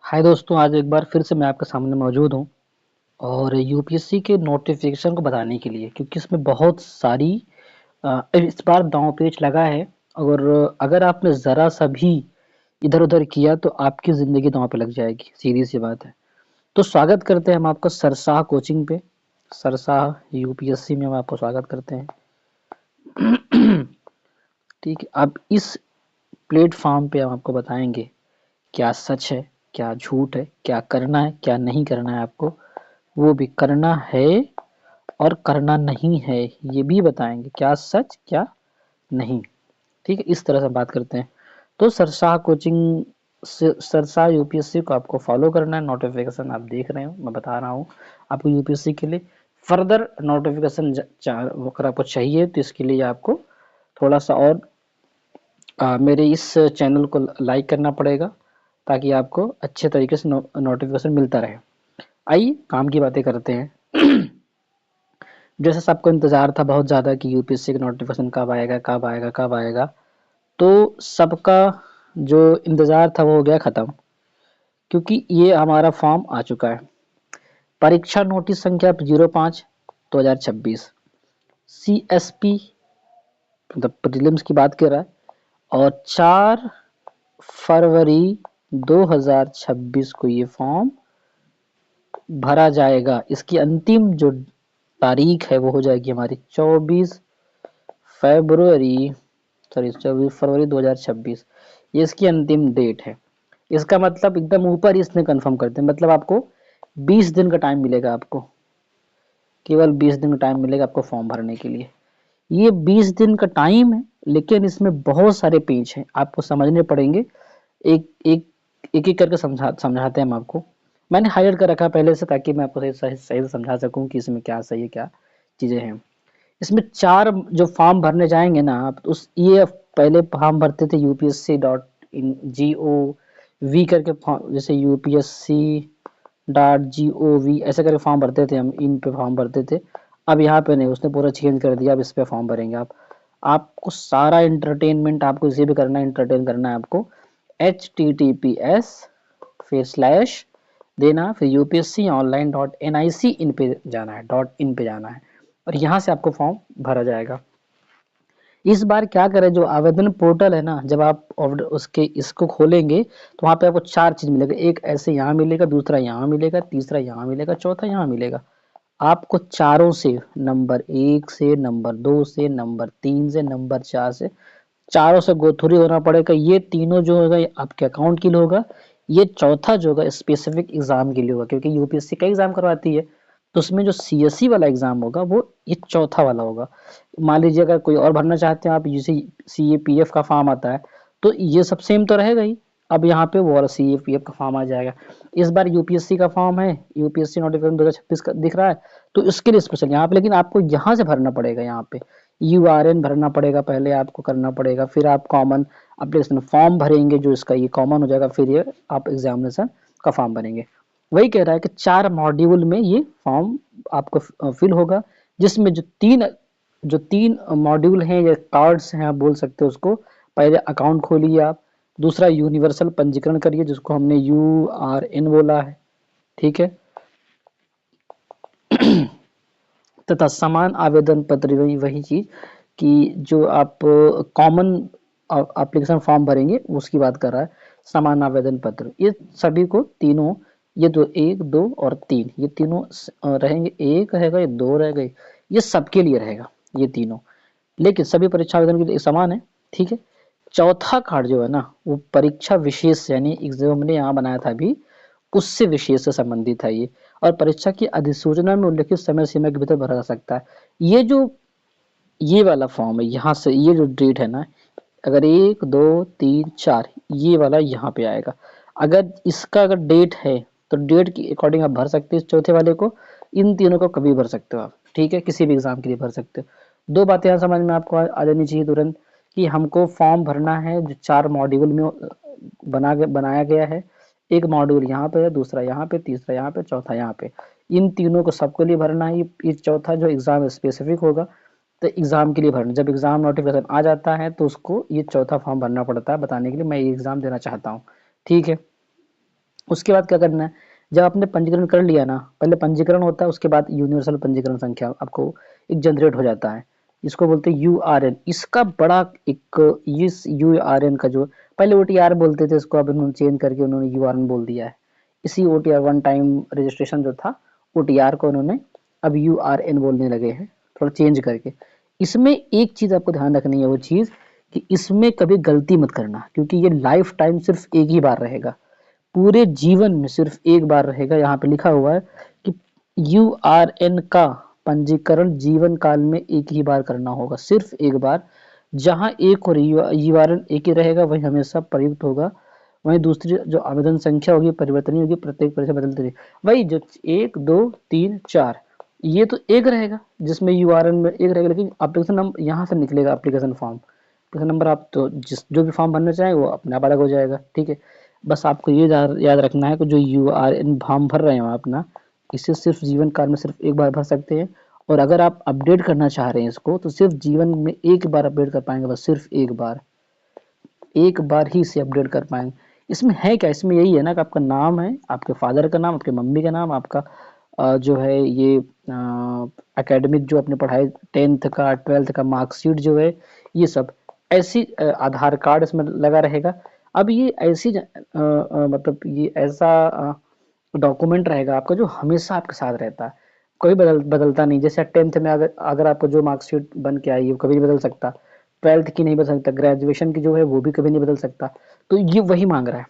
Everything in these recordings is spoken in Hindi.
हाय दोस्तों, आज एक बार फिर से मैं आपके सामने मौजूद हूँ और यूपीएससी के नोटिफिकेशन को बताने के लिए, क्योंकि इसमें बहुत सारी इस बार दांव पेच लगा है। और अगर आपने ज़रा सा भी इधर-उधर किया तो आपकी ज़िंदगी दांव पे लग जाएगी, सीधी सी बात है। तो स्वागत करते हैं हम आपका सरसाह कोचिंग पे, सरसाह यूपीएससी में हम आपको स्वागत करते हैं। ठीक है, अब इस प्लेटफॉर्म पे हम आपको बताएंगे क्या सच है, क्या झूठ है, क्या करना है, क्या नहीं करना है आपको, वो भी करना है और करना नहीं है, ये भी बताएंगे क्या सच क्या नहीं। ठीक है, इस तरह से बात करते हैं। तो सरसाह कोचिंग से सरसाह यूपीएससी को आपको फॉलो करना है। नोटिफिकेशन आप देख रहे हो, मैं बता रहा हूँ आपको यूपीएससी के लिए फर्दर नोटिफिकेशन अगर आपको चाहिए तो इसके लिए आपको थोड़ा सा और मेरे इस चैनल को लाइक करना पड़ेगा, ताकि आपको अच्छे तरीके से नोटिफिकेशन मिलता रहे। आइए काम की बातें करते हैं। जैसे सबको इंतजार था बहुत ज़्यादा कि यूपीएससी का नोटिफिकेशन कब आएगा कब आएगा कब आएगा, तो सबका जो इंतजार था वो हो गया ख़त्म, क्योंकि ये हमारा फॉर्म आ चुका है। परीक्षा नोटिस संख्या 05/2026, सीएसपी मतलब प्रीलिम्स की बात कर रहा है, और 4 फरवरी 2026 को ये फॉर्म भरा जाएगा। इसकी अंतिम जो तारीख है वो हो जाएगी हमारी फरवरी 24 फरवरी 2026। ये इसकी अंतिम डेट है। इसका मतलब एकदम ऊपर ही इसने कंफर्म कर दिया, मतलब आपको 20 दिन का टाइम मिलेगा, आपको केवल 20 दिन का टाइम मिलेगा आपको फॉर्म भरने के लिए। ये 20 दिन का टाइम है, लेकिन इसमें बहुत सारे पेज हैं, आपको समझने पड़ेंगे। एक एक एक एक करके समझाते हैं हम आपको। मैंने हाईलाइट कर रखा है पहले से, ताकि मैं आपको सही सही से समझा सकूं कि इसमें क्या सही है क्या चीज़ें हैं। इसमें 4 जो फॉर्म भरने जाएंगे ना आप, तो उस ये पहले फॉर्म भरते थे UPSC.gov करके फॉर्म, जैसे UPSC.gov ऐसे करके फॉर्म भरते थे हम, इन पे फॉर्म भरते थे। अब यहाँ पे नहीं, उसने पूरा चेंज कर दिया, अब इस पे फॉर्म भरेंगे आप। आपको सारा इंटरटेनमेंट आपको इसी पे करना है, इंटरटेन करना है आपको। HTTPS फिर स्लैश देना, फिर यूपीएससी ऑनलाइन डॉट एन आई सी इन पे जाना है, डॉट इन पे जाना है, और यहाँ से आपको फॉर्म भरा जाएगा। इस बार क्या करें, जो आवेदन पोर्टल है ना, जब आप उसके इसको खोलेंगे तो वहाँ पे आपको 4 चीज़ मिलेगा। एक ऐसे यहाँ मिलेगा, दूसरा यहाँ मिलेगा, तीसरा यहाँ मिलेगा, चौथा यहाँ मिलेगा। आपको चारों से, नंबर 1 से, नंबर 2 से, नंबर 3 से, नंबर 4 से, चारों से गो थ्रू होना पड़ेगा। ये तीनों जो होगा ये आपके अकाउंट के लिए होगा। ये चौथा जो होगा स्पेसिफिक एग्जाम के लिए होगा, क्योंकि यूपीएससी का एग्जाम करवाती है, तो उसमें जो सीएससी वाला एग्जाम होगा वो ये चौथा वाला होगा। मान लीजिए अगर कोई और भरना चाहते हैं आप, जैसे सीएपीएफ का फॉर्म आता है, तो ये सब सेम तो रहेगा ही। अब यहाँ पे वो वाला सीएपीएफ का फॉर्म आ जाएगा। इस बार यूपीएससी का फॉर्म है, यूपीएससी नोटिफिकेशन 2026 का दिख रहा है, तो इसके लिए स्पेशल यहाँ पे, लेकिन आपको यहाँ से भरना पड़ेगा। यहाँ पे यूआरएन भरना पड़ेगा, पहले आपको करना पड़ेगा, फिर आप कॉमन एप्लीकेशन फॉर्म भरेंगे, जो इसका ये कॉमन हो जाएगा, फिर ये आप एग्जामिनेशन का फॉर्म भरेंगे। वही कह रहा है कि 4 मॉड्यूल में ये फॉर्म आपको फिल होगा, जिसमें जो तीन मॉड्यूल हैं या कार्ड्स हैं, आप बोल सकते हो उसको। पहले अकाउंट खोलिए आप, दूसरा यूनिवर्सल पंजीकरण करिए, जिसको हमने URN बोला है, ठीक है। तथा समान आवेदन पत्र, वही वही चीज कि जो आप कॉमन एप्लीकेशन फॉर्म भरेंगे उसकी बात कर रहा है। समान आवेदन पत्र ये सभी को तीनों, ये जो 1, 2 और 3, ये तीनों रहेंगे। एक रहेगा, ये 2 रहेगा, ये सबके लिए रहेगा, ये तीनों। लेकिन सभी परीक्षा आवेदन के लिए समान है, ठीक है। चौथा कार्ड जो है ना, वो परीक्षा विशेष से, यानी जो हमने यहाँ बनाया था अभी, उससे विशेष से संबंधित है ये। और परीक्षा की अधिसूचना में उल्लिखित समय सीमा के भीतर भरा जा सकता है। ये जो ये वाला फॉर्म है, यहाँ से ये जो डेट है ना, अगर 1, 2, 3, 4 ये वाला यहाँ पे आएगा। अगर इसका अगर डेट है तो डेट के अकॉर्डिंग आप भर सकते हो इस चौथे वाले को। इन तीनों को कभी भर सकते हो आप, ठीक है, किसी भी एग्जाम के लिए भर सकते हो। दो बातें यहाँ समझ में आपको आ जानी चाहिए तुरंत, कि हमको फॉर्म भरना है जो 4 मॉड्यूल में बनाया गया है। एक मॉड्यूल यहाँ पे है, दूसरा यहाँ पे, तीसरा यहाँ पे, चौथा यहाँ पे। इन तीनों को सबके लिए भरना है। ये चौथा जो एग्जाम स्पेसिफिक होगा, तो एग्जाम के लिए भरना, जब एग्जाम नोटिफिकेशन आ जाता है तो उसको ये चौथा फॉर्म भरना पड़ता है, बताने के लिए मैं ये एग्जाम देना चाहता हूँ, ठीक है। उसके बाद क्या करना है, जब आपने पंजीकरण कर लिया ना, पहले पंजीकरण होता है, उसके बाद यूनिवर्सल पंजीकरण संख्या आपको एक जनरेट हो जाता है, इसको बोलते हैं यूआरएन। इसका बड़ा एक, इस यूआरएन का जो पहले ओटीआर बोलते थे इसको, अब उन्होंने चेंज करके उन्होंने यूआरएन बोल दिया है। इसी ओटीआर वन टाइम रजिस्ट्रेशन जो था ओटीआर को उन्होंने अब यूआरएन बोलने लगे हैं, थोड़ा चेंज करके। इसमें एक चीज आपको ध्यान रखनी है, वो चीज कि इसमें कभी गलती मत करना, क्योंकि ये लाइफ टाइम सिर्फ एक ही बार रहेगा, पूरे जीवन में सिर्फ एक बार रहेगा। यहाँ पे लिखा हुआ है कि यूआरएन का पंजीकरण जीवन काल में एक ही बार करना होगा, सिर्फ एक बार। जहां एक और यूआरएन एक ही रहेगा वही हमेशा प्रयुक्त होगा, वहीं दूसरी जो आवेदन संख्या होगी परिवर्तनीय होगी, प्रत्येक परीक्षा बदलती रहेगी। वही जो 1 2 3 4 ये तो एक रहेगा, जिसमें यूआरएन में एक रहेगा, लेकिन एप्लीकेशन नंबर यहाँ से निकलेगा, एप्लीकेशन फॉर्म, एप्लीकेशन नंबर आप तो जिस जो भी फॉर्म भरना चाहें वो अपने आप अलग हो जाएगा, ठीक है। बस आपको ये याद रखना है कि जो यूआरएन फॉर्म भर रहे हो अपना, इसे सिर्फ जीवन काल में सिर्फ एक बार भर सकते हैं। और अगर आप अपडेट करना चाह रहे हैं इसको, तो सिर्फ जीवन में एक बार अपडेट कर पाएंगे, बस सिर्फ एक बार ही इसे अपडेट कर पाएंगे। इसमें है क्या, इसमें यही है ना कि आपका नाम है, आपके फादर का नाम, आपके मम्मी का नाम, आपका जो है ये एकेडमिक जो आपने पढ़ाई 10th का 12th का मार्कशीट जो है, ये सब ऐसी आधार कार्ड इसमें लगा रहेगा। अब ये ऐसी मतलब ये ऐसा डॉक्यूमेंट रहेगा आपका जो हमेशा आपके साथ रहता है, कोई बदलता नहीं। जैसे 10th में अगर आपको जो मार्कशीट बन के आई है वो कभी नहीं बदल सकता, 12th की नहीं बदल सकता, ग्रेजुएशन की जो है वो भी कभी नहीं बदल सकता, तो ये वही मांग रहा है,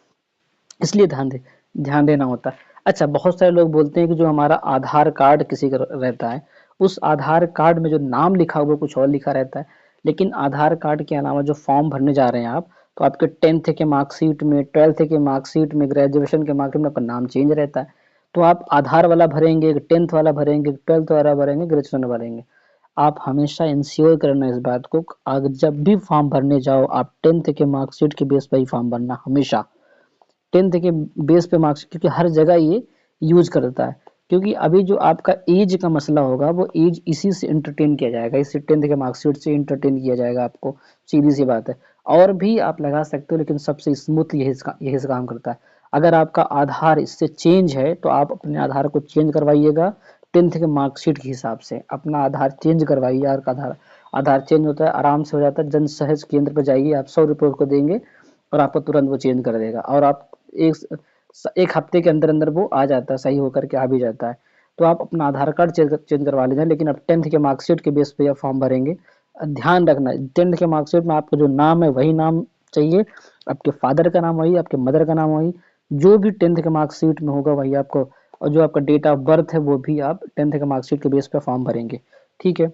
इसलिए ध्यान देना होता है। अच्छा, बहुत सारे लोग बोलते हैं कि जो हमारा आधार कार्ड किसी का रहता है, उस आधार कार्ड में जो नाम लिखा हुआ कुछ और लिखा रहता है, लेकिन आधार कार्ड के अलावा जो फॉर्म भरने जा रहे हैं आप, तो आपके 10th के मार्कशीट में, 12th के मार्कशीट में, ग्रेजुएशन के मार्कशीट में आपका नाम चेंज रहता है। तो आप आधार वाला भरेंगे, 10th वाला भरेंगे, 12th वाला भरेंगे, ग्रेजुएशन भरेंगे। आप हमेशा इंश्योर करना इस बात को, जब भी फॉर्म भरने जाओ आप 10th के मार्कशीट के बेस पर ही फॉर्म भरना, हमेशा 10th के बेस पे मार्क्स, क्योंकि हर जगह ये यूज करता है। क्योंकि अभी जो आपका एज का मसला होगा वो एज इसी से इंटरटेन किया जाएगा, इसी 10th के मार्कशीट से इंटरटेन किया जाएगा आपको, सीधी सी बात है। और भी आप लगा सकते हो, लेकिन सबसे स्मूथ यही से काम करता है। अगर आपका आधार इससे चेंज है तो आप अपने आधार को चेंज करवाइएगा, 10th के मार्कशीट के हिसाब से अपना आधार चेंज करवाइए। आधार आधार चेंज होता है, आराम से हो जाता है। जन सहज केंद्र पर जाइए, आप 100 रुपये को देंगे और आपको तुरंत वो चेंज कर देगा, और आप एक एक हफ्ते के अंदर अंदर वो आ जाता है, सही होकर के आ भी जाता है। तो आप अपना आधार कार्ड चेंज करवा लीजिए, लेकिन अब 10th के मार्कशीट के बेस पे आप फॉर्म भरेंगे, ध्यान रखना 10th के मार्कशीट में आपका जो नाम है वही नाम चाहिए, आपके फादर का नाम वही, आपके मदर का नाम वही, जो भी 10th के मार्कशीट में होगा वही आपको, और जो आपका डेट ऑफ बर्थ है वो भी आप 10th के मार्कशीट के बेस पे फॉर्म भरेंगे, ठीक है।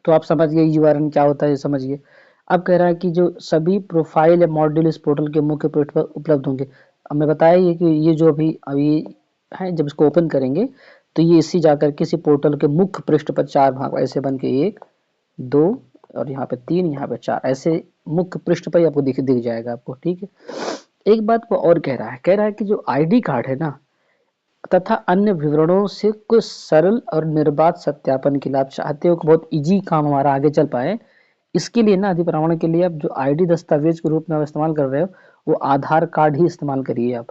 तो आप समझ गए यूआरएन क्या होता है, ये समझिए। अब कह रहा है कि जो सभी प्रोफाइल या मॉड्यूल इस पोर्टल के मुख्य पृष्ठ पर उपलब्ध होंगे। अब मैं बताया ये कि ये जो अभी है, जब इसको ओपन करेंगे तो ये इसी जाकर के इसी पोर्टल के मुख्य पृष्ठ पर 4 भाग ऐसे बन के 1 2 और यहाँ पे 3, यहाँ पे 4, ऐसे मुख्य पृष्ठ पर ही आपको दिख जाएगा आपको, ठीक है। एक बात को और कह रहा है कि जो आईडी कार्ड है ना तथा अन्य विवरणों से कुछ सरल और निर्बाध सत्यापन के लिए आप चाहते हो कि बहुत इजी काम हमारा आगे चल पाए, इसके लिए ना अधिप्रमाणन के लिए आप जो आईडी दस्तावेज के रूप में आप इस्तेमाल कर रहे हो वो आधार कार्ड ही इस्तेमाल करिए आप।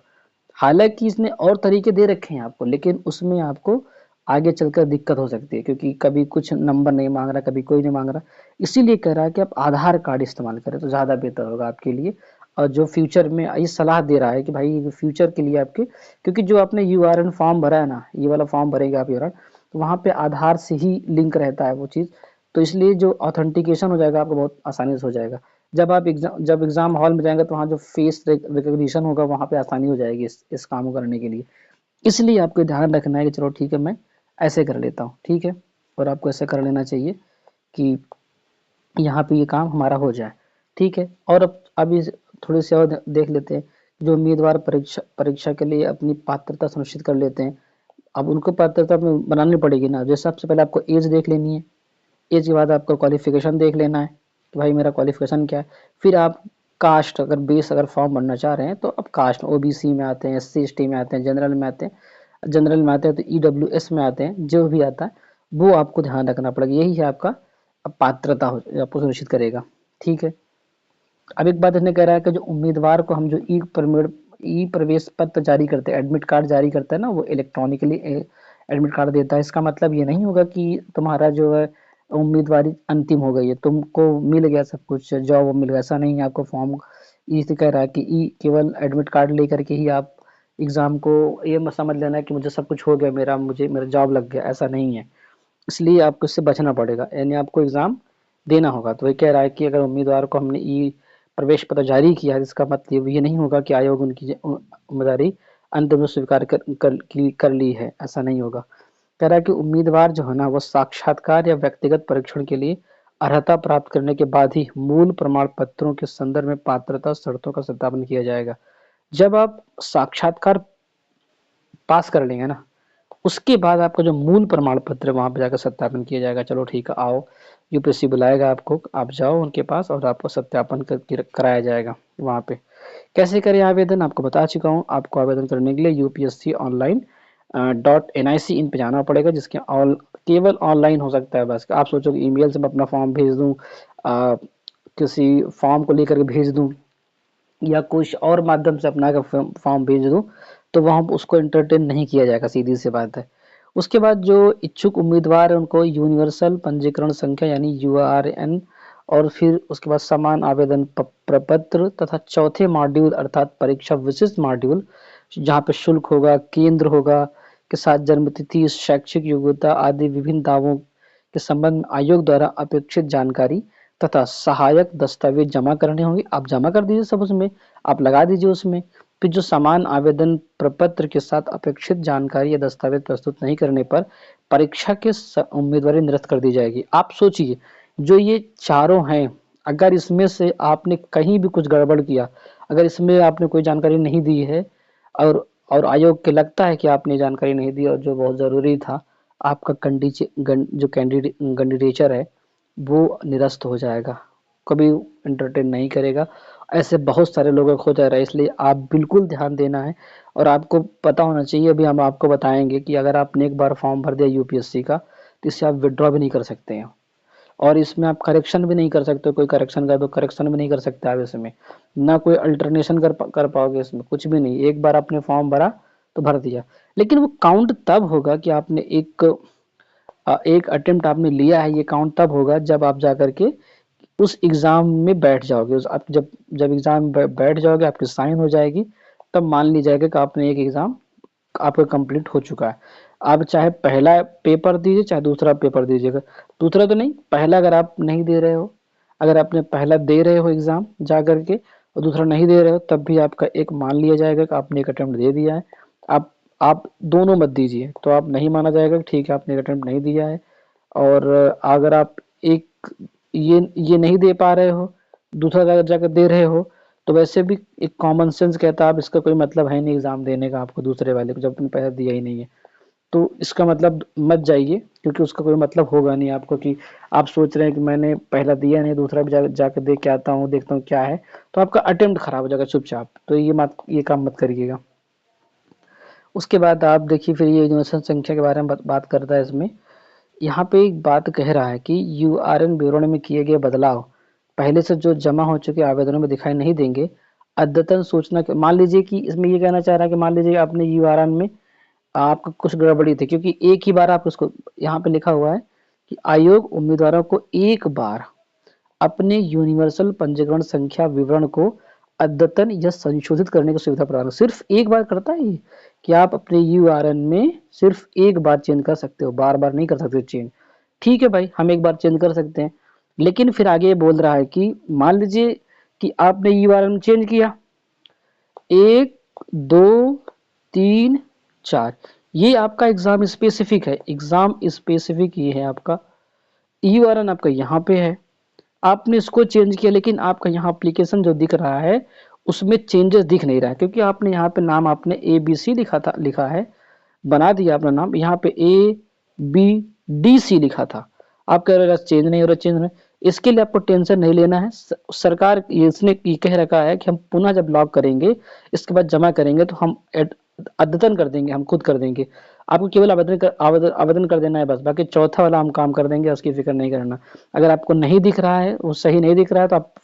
हालांकि इसने और तरीके दे रखे हैं आपको, लेकिन उसमें आपको आगे चलकर दिक्कत हो सकती है, क्योंकि कभी कुछ नंबर नहीं मांग रहा, कभी कोई नहीं मांग रहा। इसीलिए कह रहा है कि आप आधार कार्ड इस्तेमाल करें तो ज़्यादा बेहतर होगा आपके लिए। और जो फ्यूचर में ये सलाह दे रहा है कि भाई फ्यूचर के लिए आपके, क्योंकि जो आपने यूआरएन फॉर्म भरा है ना, ये वाला फॉर्म भरेंगे आप यूआरएन, तो वहाँ पे आधार से ही लिंक रहता है वो चीज़, तो इसलिए जो ऑथेंटिकेशन हो जाएगा आपको बहुत आसानी से हो जाएगा। जब एग्जाम हॉल में जाएंगे तो वहाँ जो फेस रिकग्निशन होगा वहाँ पे आसानी हो जाएगी इस काम को करने के लिए। इसलिए आपको ध्यान रखना है कि चलो ठीक है मैं ऐसे कर लेता हूँ, ठीक है। और आपको ऐसे कर लेना चाहिए कि यहाँ पे ये काम हमारा हो जाए, ठीक है। और अब अभी थोड़ी सी और देख लेते हैं, जो उम्मीदवार परीक्षा के लिए अपनी पात्रता सुनिश्चित कर लेते हैं। अब उनको पात्रता बनानी पड़ेगी ना, जैसे सबसे पहले आपको एज देख लेनी है, एज के बाद आपका क्वालिफिकेशन देख लेना है कि भाई मेरा क्वालिफिकेशन क्या है। फिर आप कास्ट, अगर फॉर्म भरना चाह रहे हैं तो आप कास्ट ओबीसी में आते हैं, एससी एसटी में आते हैं, जनरल में आते हैं तो ईडब्ल्यूएस में आते हैं, जो भी आता है वो आपको ध्यान रखना पड़ेगा, यही है आपका पात्रता आपको सुनिश्चित करेगा, ठीक है। अब एक बात इसने कह रहा है कि जो उम्मीदवार को हम जो ई परमिट ई प्रवेश पत्र जारी करते हैं, एडमिट कार्ड जारी करता है ना, वो इलेक्ट्रॉनिकली एडमिट कार्ड देता है। इसका मतलब ये नहीं होगा कि तुम्हारा जो है उम्मीदवारी अंतिम हो गई है, तुमको मिल गया सब कुछ, जॉब मिल गया, ऐसा नहीं है। आपको फॉर्म ई से कह रहा है कि ई केवल एडमिट कार्ड लेकर के ही आप एग्जाम को ये मत समझ लेना कि मुझे सब कुछ हो गया, मेरा जॉब लग गया, ऐसा नहीं है। इसलिए आपको इससे बचना पड़ेगा, यानी आपको एग्जाम देना होगा। तो ये कह रहा है कि अगर उम्मीदवार को हमने ई प्रवेश पत्र जारी किया है, इसका मतलब ये नहीं होगा कि आयोग उनकी उम्मीदवारी अंतिम रूप से स्वीकार कर ली है, ऐसा नहीं होगा। कह रहा है कि उम्मीदवार जो है ना वो साक्षात्कार या व्यक्तिगत परीक्षण के लिए अर्हता प्राप्त करने के बाद ही मूल प्रमाण पत्रों के संदर्भ में पात्रता शर्तों का सत्यापन किया जाएगा। जब आप साक्षात्कार पास कर लेंगे ना, उसके बाद आपका जो मूल प्रमाण पत्र है वहां पे जाकर सत्यापन किया जाएगा। चलो ठीक है, आओ, यूपीएससी बुलाएगा आपको, आप जाओ उनके पास और आपको सत्यापन कराया जाएगा वहां पे। कैसे करें आवेदन, आपको बता चुका हूँ। आपको आवेदन करने के लिए यूपीएससी ऑनलाइन .nic इन पे जाना पड़ेगा, जिसके केवल ऑनलाइन हो सकता है। बस आप सोचो कि ईमेल से मैं अपना फॉर्म भेज दूं, किसी फॉर्म को लेकर के भेज दूं, या कुछ और माध्यम से अपना का फॉर्म भेज दूं, तो वहाँ उसको एंटरटेन नहीं किया जाएगा, सीधी सी बात है। उसके बाद जो इच्छुक उम्मीदवार है उनको यूनिवर्सल पंजीकरण संख्या यानी यूआरएन, और फिर उसके बाद समान आवेदन प्रपत्र तथा चौथे मॉड्यूल अर्थात परीक्षा विशिष्ट मॉड्यूल, जहाँ पे शुल्क होगा, केंद्र होगा, के साथ जन्मतिथि, शैक्षिक योग्यता आदि विभिन्न दावों के संबंध में आयोग द्वारा अपेक्षित जानकारी तथा सहायक दस्तावेज जमा करने होंगे। आप जमा कर दीजिए सब उसमें, आप लगा दीजिए उसमें। फिर जो समान आवेदन प्रपत्र के साथ अपेक्षित जानकारी या दस्तावेज प्रस्तुत नहीं करने पर परीक्षा के उम्मीदवारी निरस्त कर दी जाएगी। आप सोचिए, जो ये चारों हैं, अगर इसमें से आपने कहीं भी कुछ गड़बड़ किया, अगर इसमें आपने कोई जानकारी नहीं दी है, और आयोग के लगता है कि आपने जानकारी नहीं दी और जो बहुत ज़रूरी था, आपका जो कैंडिडेचर है वो निरस्त हो जाएगा, कभी एंटरटेन नहीं करेगा। ऐसे बहुत सारे लोगों को हो जा रहा है, इसलिए आप बिल्कुल ध्यान देना है। और आपको पता होना चाहिए, अभी हम आपको बताएंगे कि अगर आपने एक बार फॉर्म भर दिया यूपीएससी का, तो इससे आप विड्रॉ भी नहीं कर सकते हैं, और इसमें आप करेक्शन भी नहीं कर सकते। कोई करेक्शन का तो करेक्शन भी नहीं कर सकते आप इसमें, ना कोई अल्टरनेशन कर पाओगे इसमें, कुछ भी नहीं। एक बार आपने फॉर्म भरा तो भर दिया, लेकिन वो काउंट तब होगा कि आपने एक अटेम्प्ट आपने लिया है, ये काउंट तब होगा जब आप जाकर के उस एग्जाम में बैठ जाओगे। उस आप जब जब एग्जाम में बैठ जाओगे, आपकी साइन हो जाएगी, तब मान ली जाएगा कि आपने एक एग्जाम आपका कंप्लीट हो चुका है। आप चाहे पहला पेपर दीजिए, चाहे दूसरा पेपर दीजिएगा, दूसरा तो नहीं, पहला अगर आप नहीं दे रहे हो, अगर आपने पहला दे रहे हो एग्जाम जा करके और दूसरा नहीं दे रहे हो, तब भी आपका एक मान लिया जाएगा कि आपने एक अटेम्प्ट दे दिया है। आप दोनों मत दीजिए, तो आप नहीं माना जाएगा कि ठीक है आपने एक अटेम्प्ट नहीं दिया है। और अगर आप एक ये नहीं दे पा रहे हो, दूसरा अगर जाकर दे रहे हो, तो वैसे भी एक कॉमन सेंस कहता है आप इसका कोई मतलब है नहीं एग्जाम देने का आपको दूसरे वाले को, जब तुमने पैसा दिया ही नहीं है। तो इसका मतलब मत जाइए, क्योंकि उसका कोई मतलब होगा नहीं आपको, कि आप सोच रहे हैं कि मैंने पहला दिया नहीं, दूसरा भी जाकर दे के आता हूँ, देखता हूँ क्या है, तो आपका अटेम्प्ट खराब हो जाएगा चुपचाप। तो ये काम मत करिएगा। उसके बाद आप देखिए, फिर ये यूनिवर्सल संख्या के बारे में बात करता है इसमें। यहाँ पे एक बात कह रहा है कि यूआरएन विवरण में किए गए बदलाव पहले से जो जमा हो चुके आवेदनों में दिखाई नहीं देंगे। अद्यतन सूचना मान लीजिए कि इसमें ये कहना चाह रहा है कि मान लीजिए आपने यूआरएन में आपका कुछ गड़बड़ी थी, क्योंकि एक ही बार आप उसको, यहाँ पे लिखा हुआ है कि आयोग उम्मीदवारों को एक बार अपने यूनिवर्सल पंजीकरण संख्या विवरण को अद्यतन या संशोधित करने की सुविधा प्रदान, सिर्फ एक बार करता है ये, कि आप अपने यूआरएन में सिर्फ एक बार चेंज कर सकते हो, बार बार नहीं कर सकते चेंज। ठीक है भाई, हम एक बार चेंज कर सकते हैं, लेकिन फिर आगे बोल रहा है कि मान लीजिए कि आपने यूआरएन चेंज किया, एक, दो, तीन, चार, ये आपका एग्जाम स्पेसिफिक है, एग्जाम स्पेसिफिक ये है आपका, यूआरएन आपका यहाँ पे है, आपने इसको चेंज किया, लेकिन आपका यहाँ एप्लीकेशन जो दिख रहा है उसमें चेंजेस दिख नहीं रहा है, क्योंकि आपने यहाँ पे नाम आपने ABC लिखा है, बना दिया अपना नाम, यहाँ पे ABDC लिखा था, आप कह रहे हो चेंज नहीं हो रहा, चेंज नहीं। इसके लिए आपको टेंशन नहीं लेना है, सरकार इसने ये कह रखा है कि हम पुनः जब लॉग करेंगे, इसके बाद जमा करेंगे, तो हम अद्यतन कर देंगे, हम खुद कर देंगे। आपको केवल आवेदन कर देना है बस, बाकी चौथा वाला हम काम कर देंगे, उसकी फिक्र नहीं करना। अगर आपको नहीं दिख रहा है, वो सही नहीं दिख रहा है, तो आप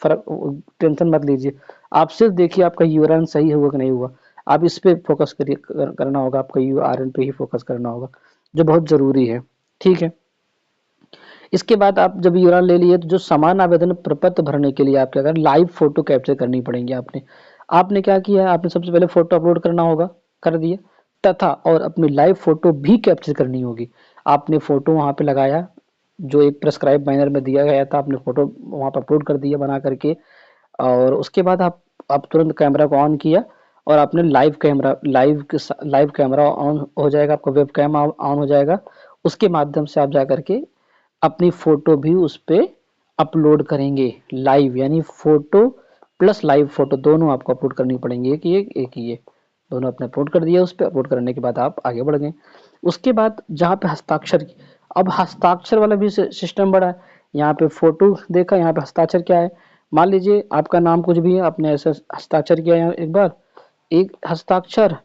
टेंशन मत लीजिए, आप सिर्फ देखिए आपका यूआरएन सही हुआ कि नहीं हुआ। आप इस पे फोकस करिए, करना होगा आपका, यूआरएन पे ही फोकस करना होगा, जो बहुत ज़रूरी है। ठीक है, इसके बाद आप जब यूआरएन ले लिए तो जो समान आवेदन प्रपत्र भरने के लिए आप क्या करें, लाइव फोटो कैप्चर करनी पड़ेंगी। आपने आपने क्या किया, आपने सबसे पहले फोटो अपलोड करना होगा, कर दिया, तथा और अपनी लाइव फोटो भी कैप्चर करनी होगी। आपने फोटो वहां पे लगाया, जो एक प्रेस्क्राइब मैनर में दिया गया था, आपने फोटो वहां पर अपलोड कर दिया बना करके, और उसके बाद आप तुरंत कैमरा को ऑन किया और आपने लाइव कैमरा ऑन हो जाएगा, आपका वेब कैम ऑन हो जाएगा। उसके माध्यम से आप जा करके अपनी फोटो भी उस पे अपलोड करेंगे लाइव, यानी फोटो प्लस लाइव फोटो दोनों आपको अपलोड करनी पड़ेंगी, एक ही ये दोनों अपने अपलोड कर दिया। उस पे अपलोड करने के बाद आप आगे बढ़ गए। उसके बाद जहाँ पे हस्ताक्षर की, अब हस्ताक्षर वाला भी सिस्टम बड़ा है। यहाँ पे फोटो देखा, यहाँ पे हस्ताक्षर क्या है, मान लीजिए आपका नाम कुछ भी है, आपने ऐसे हस्ताक्षर किया यहाँ एक बार, एक हस्ताक्षर,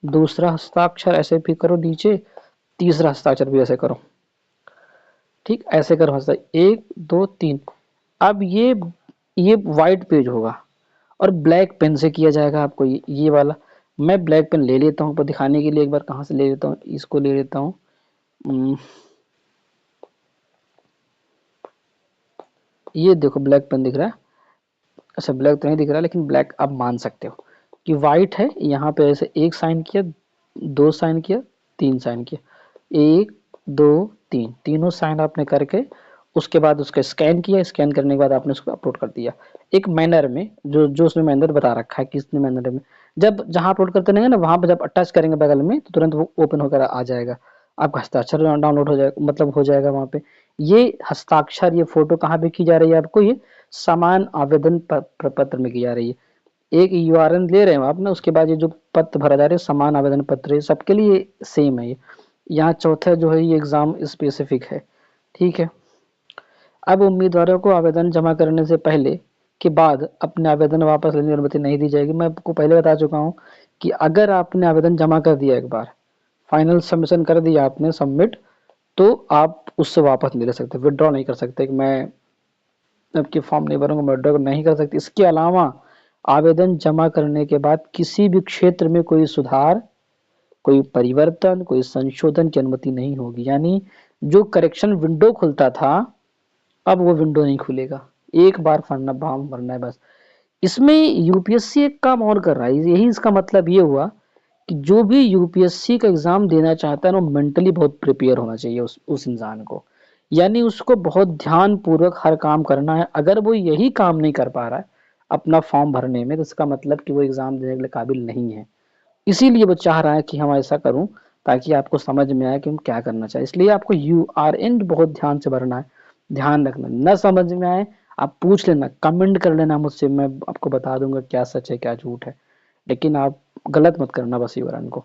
दूसरा हस्ताक्षर ऐसे भी करो नीचे, तीसरा हस्ताक्षर भी ऐसे करो। ठीक, ऐसे करो हस्ताक्षर, एक दो तीन। अब ये वाइट पेज होगा और ब्लैक पेन से किया जाएगा आपको, ये वाला। मैं ब्लैक पेन ले लेता हूँ पर दिखाने के लिए, एक बार कहाँ से ले लेता हूँ, इसको ले लेता हूँ। ये देखो ब्लैक पेन दिख रहा है, अच्छा ब्लैक तो नहीं दिख रहा, लेकिन ब्लैक आप मान सकते हो कि वाइट है। यहाँ पे ऐसे एक साइन किया, दो साइन किया, तीन साइन किया, एक दो तीन, तीनों साइन आपने करके उसके बाद उसका स्कैन किया, स्कैन करने के बाद आपने उसको अपलोड कर दिया एक मैनर में, जो जो उसमें मैनर बता रखा है कि इसने मैनर में। जब जहां अपलोड करते रहेंगे ना, वहां पर जब टच करेंगे बगल में तो तुरंत वो ओपन होकर आ जाएगा, आपका हस्ताक्षर डाउनलोड हो जाएगा, मतलब हो जाएगा वहां पे। ये हस्ताक्षर, ये फोटो कहाँ पे की जा रही है आपको, ये समान आवेदन प्रपत्र में की जा रही है। एक यूआरएन ले रहे हैं आप ना, उसके बाद ये जो पत्र भरा जा रहा है समान आवेदन पत्र, ये सबके लिए सेम है ये। यहाँ चौथा जो है ये एग्जाम स्पेसिफिक है। ठीक है, अब उम्मीदवारों को आवेदन जमा करने से पहले के बाद अपने आवेदन वापस लेने की अनुमति नहीं दी जाएगी। मैं आपको पहले बता चुका हूँ कि अगर आपने आवेदन जमा कर दिया, एक बार फाइनल सबमिशन कर दिया आपने सबमिट, तो आप उससे वापस नहीं ले सकते, विड्रॉ नहीं कर सकते कि मैं आपके फॉर्म नहीं भरूंगा, मैं विड्रॉ नहीं कर सकती। इसके अलावा आवेदन जमा करने के बाद किसी भी क्षेत्र में कोई सुधार, कोई परिवर्तन, कोई संशोधन की अनुमति नहीं होगी। यानी जो करेक्शन विंडो खुलता था, अब वो विंडो नहीं खुलेगा, एक बार फॉर्म भरना है बस। इसमें यूपीएससी एक काम और कर रहा है, यही इसका मतलब ये हुआ कि जो भी यूपीएससी का एग्जाम देना चाहता है ना, वो मेंटली बहुत प्रिपेयर होना चाहिए उस इंसान को। यानी उसको बहुत ध्यान पूर्वक हर काम करना है। अगर वो यही काम नहीं कर पा रहा है अपना फॉर्म भरने में, तो इसका मतलब कि वो एग्जाम देने के लिए काबिल नहीं है। इसीलिए वो चाह रहा है कि हम ऐसा करूं ताकि आपको समझ में आए कि हम क्या करना चाहिए। इसलिए आपको यूआरएन बहुत ध्यान से भरना है, ध्यान रखना। न समझ में आए आप पूछ लेना, कमेंट कर लेना मुझसे, मैं आपको बता दूंगा क्या सच है क्या झूठ है, लेकिन आप गलत मत करना बस यूआरएन को।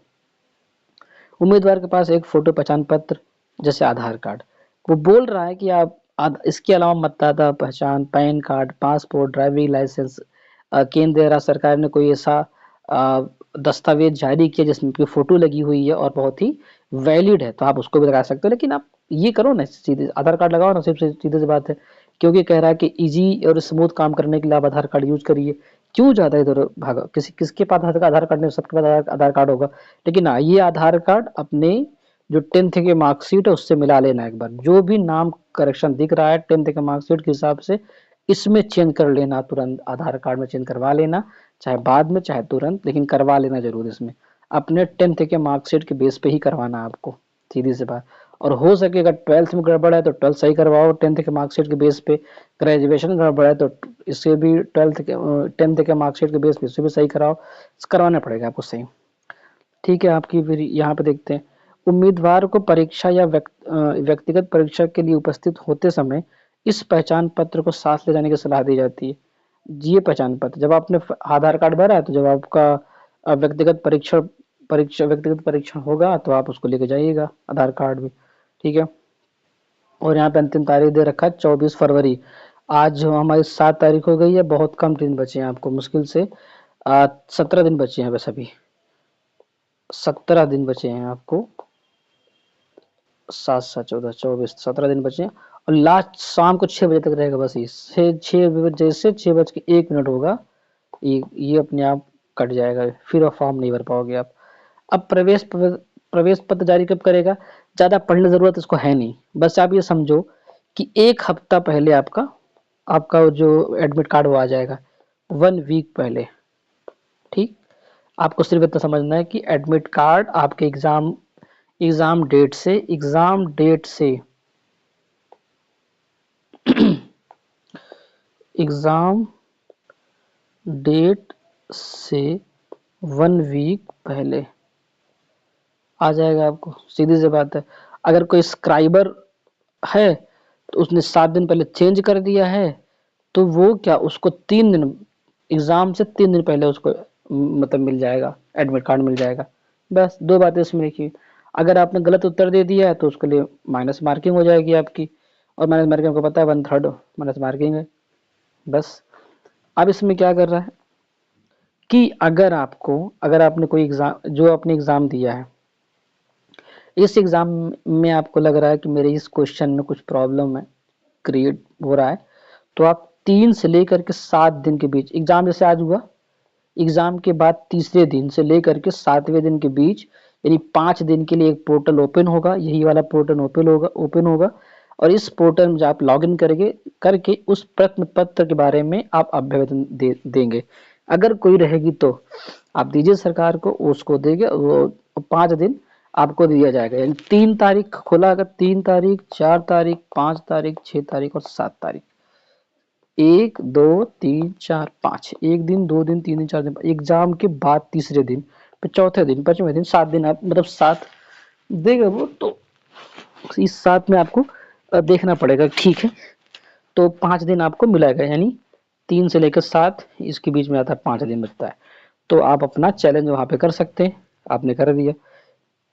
उम्मीदवार के पास एक फोटो पहचान पत्र जैसे आधार कार्ड, वो बोल रहा है कि आप इसके अलावा मतदाता पहचान, PAN card, passport, driving licence, केंद्र या राज्य सरकार ने कोई ऐसा दस्तावेज जारी किया जिसमें की फोटो लगी हुई है और बहुत ही वैलिड है, तो आप उसको भी लगा सकते हो। लेकिन आप ये करो ना, सीधे आधार कार्ड लगाओ ना, सिर्फ सीधे सी बात है। क्योंकि कह रहा है कि इजी और स्मूथ काम करने के लिए आप आधार कार्ड यूज करिए, क्यों ज्यादा इधर भागा। किसके पास आधार कार्ड नहीं, सबके पास आधार कार्ड होगा। लेकिन हाँ, ये आधार कार्ड अपने जो 10th के मार्कशीट है उससे मिला लेना एक बार, जो भी नाम करेक्शन दिख रहा है 10th के मार्कशीट के हिसाब से इसमें चेंज कर लेना, तुरंत आधार कार्ड में चेंज करवा लेना, चाहे बाद में चाहे तुरंत, लेकिन करवा लेना जरूर। इसमें अपने 10th के मार्कशीट के बेस पे ही करवाना आपको, सीधी सी बात। और हो सके अगर 12th में गड़बड़ है तो 12th सही करवाओ 10th के मार्कशीट के बेस पे, ग्रेजुएशन गड़बड़ है तो इससे भी 10th के मार्कशीट के बेस पे इससे भी सही कराओ, करवाना पड़ेगा आपको सही। ठीक है, आपकी फिर यहाँ पे देखते हैं, उम्मीदवार को परीक्षा या व्यक्तिगत परीक्षा के लिए उपस्थित होते समय इस पहचान पत्र को साथ ले जाने की सलाह दी जाती है। ये पहचान पत्र जब आपने आधार कार्ड भरा है, तो जब आपका व्यक्तिगत व्यक्तिगत परीक्षण होगा तो आप उसको लेके जाइएगा, आधार कार्ड भी। ठीक है, और यहाँ पे अंतिम तारीख दे रखा है 24 फरवरी। आज हमारी 7 तारीख हो गई है, बहुत कम दिन बचे हैं आपको, मुश्किल से 17 दिन बचे हैं बस अभी, 17 दिन बचे हैं आपको, 7 7 14 24, 17 दिन बचे हैं। और लास्ट शाम को 6 बजे तक रहेगा बस, ये 6 बजे से 6 बज के 1 मिनट होगा, ये अपने आप कट जाएगा, फिर वो फॉर्म नहीं भर पाओगे आप। अब प्रवेश पत्र जारी कब करेगा, ज़्यादा पढ़ने की ज़रूरत इसको है नहीं, बस आप ये समझो कि 1 हफ्ता पहले आपका आपका जो एडमिट कार्ड वो आ जाएगा, 1 वीक पहले। ठीक, आपको सिर्फ इतना समझना है कि एडमिट कार्ड आपके एग्जाम डेट से एग्जाम डेट से 1 वीक पहले आ जाएगा आपको, सीधी सी बात है। अगर कोई स्क्राइबर है तो उसने 7 दिन पहले चेंज कर दिया है, तो वो क्या उसको 3 दिन, एग्जाम से 3 दिन पहले उसको मतलब मिल जाएगा, एडमिट कार्ड मिल जाएगा। बस 2 बातें इसमें लिखी। अगर आपने गलत उत्तर दे दिया है तो उसके लिए माइनस मार्किंग हो जाएगी आपकी, और माइनस मार्किंग आपको पता है 1/3 माइनस मार्किंग है। बस अब इसमें क्या कर रहा है कि अगर आपने कोई एग्जाम, जो आपने एग्जाम दिया है, इस एग्जाम में आपको लग रहा है कि मेरे इस क्वेश्चन में कुछ प्रॉब्लम है, क्रिएट हो रहा है, तो आप 3 से लेकर के 7 दिन के बीच, एग्जाम जैसे आज हुआ, एग्जाम के बाद तीसरे दिन से लेकर के 7वें दिन के बीच, यानी 5 दिन के लिए एक पोर्टल ओपन होगा, यही वाला पोर्टल ओपन होगा, और इस पोर्टल में आप लॉग इन करके उस प्रश्न पत्र के बारे में आप अभ्यवेदन देंगे। अगर कोई रहेगी तो आप दीजिए सरकार को, उसको देंगे, वो 5 दिन आपको दिया जाएगा। यानी 3 तारीख खुला, अगर 3 तारीख, 4 तारीख, 5 तारीख, 6 तारीख और 7 तारीख, 1 2 3 4 5, 1 दिन, 2 दिन, 3 दिन, 4 दिन, एग्जाम के बाद तीसरे दिन, फिर चौथे दिन, 5वें दिन, 7 दिन, आप मतलब 7 देगा वो, तो इस 7 में आपको देखना पड़ेगा। ठीक है, तो 5 दिन आपको मिलेगा, यानी 3 से लेकर 7, इसके बीच में आता है 5 दिन बचता है। तो आप अपना चैलेंज वहां पे कर सकते हैं, आपने कर दिया।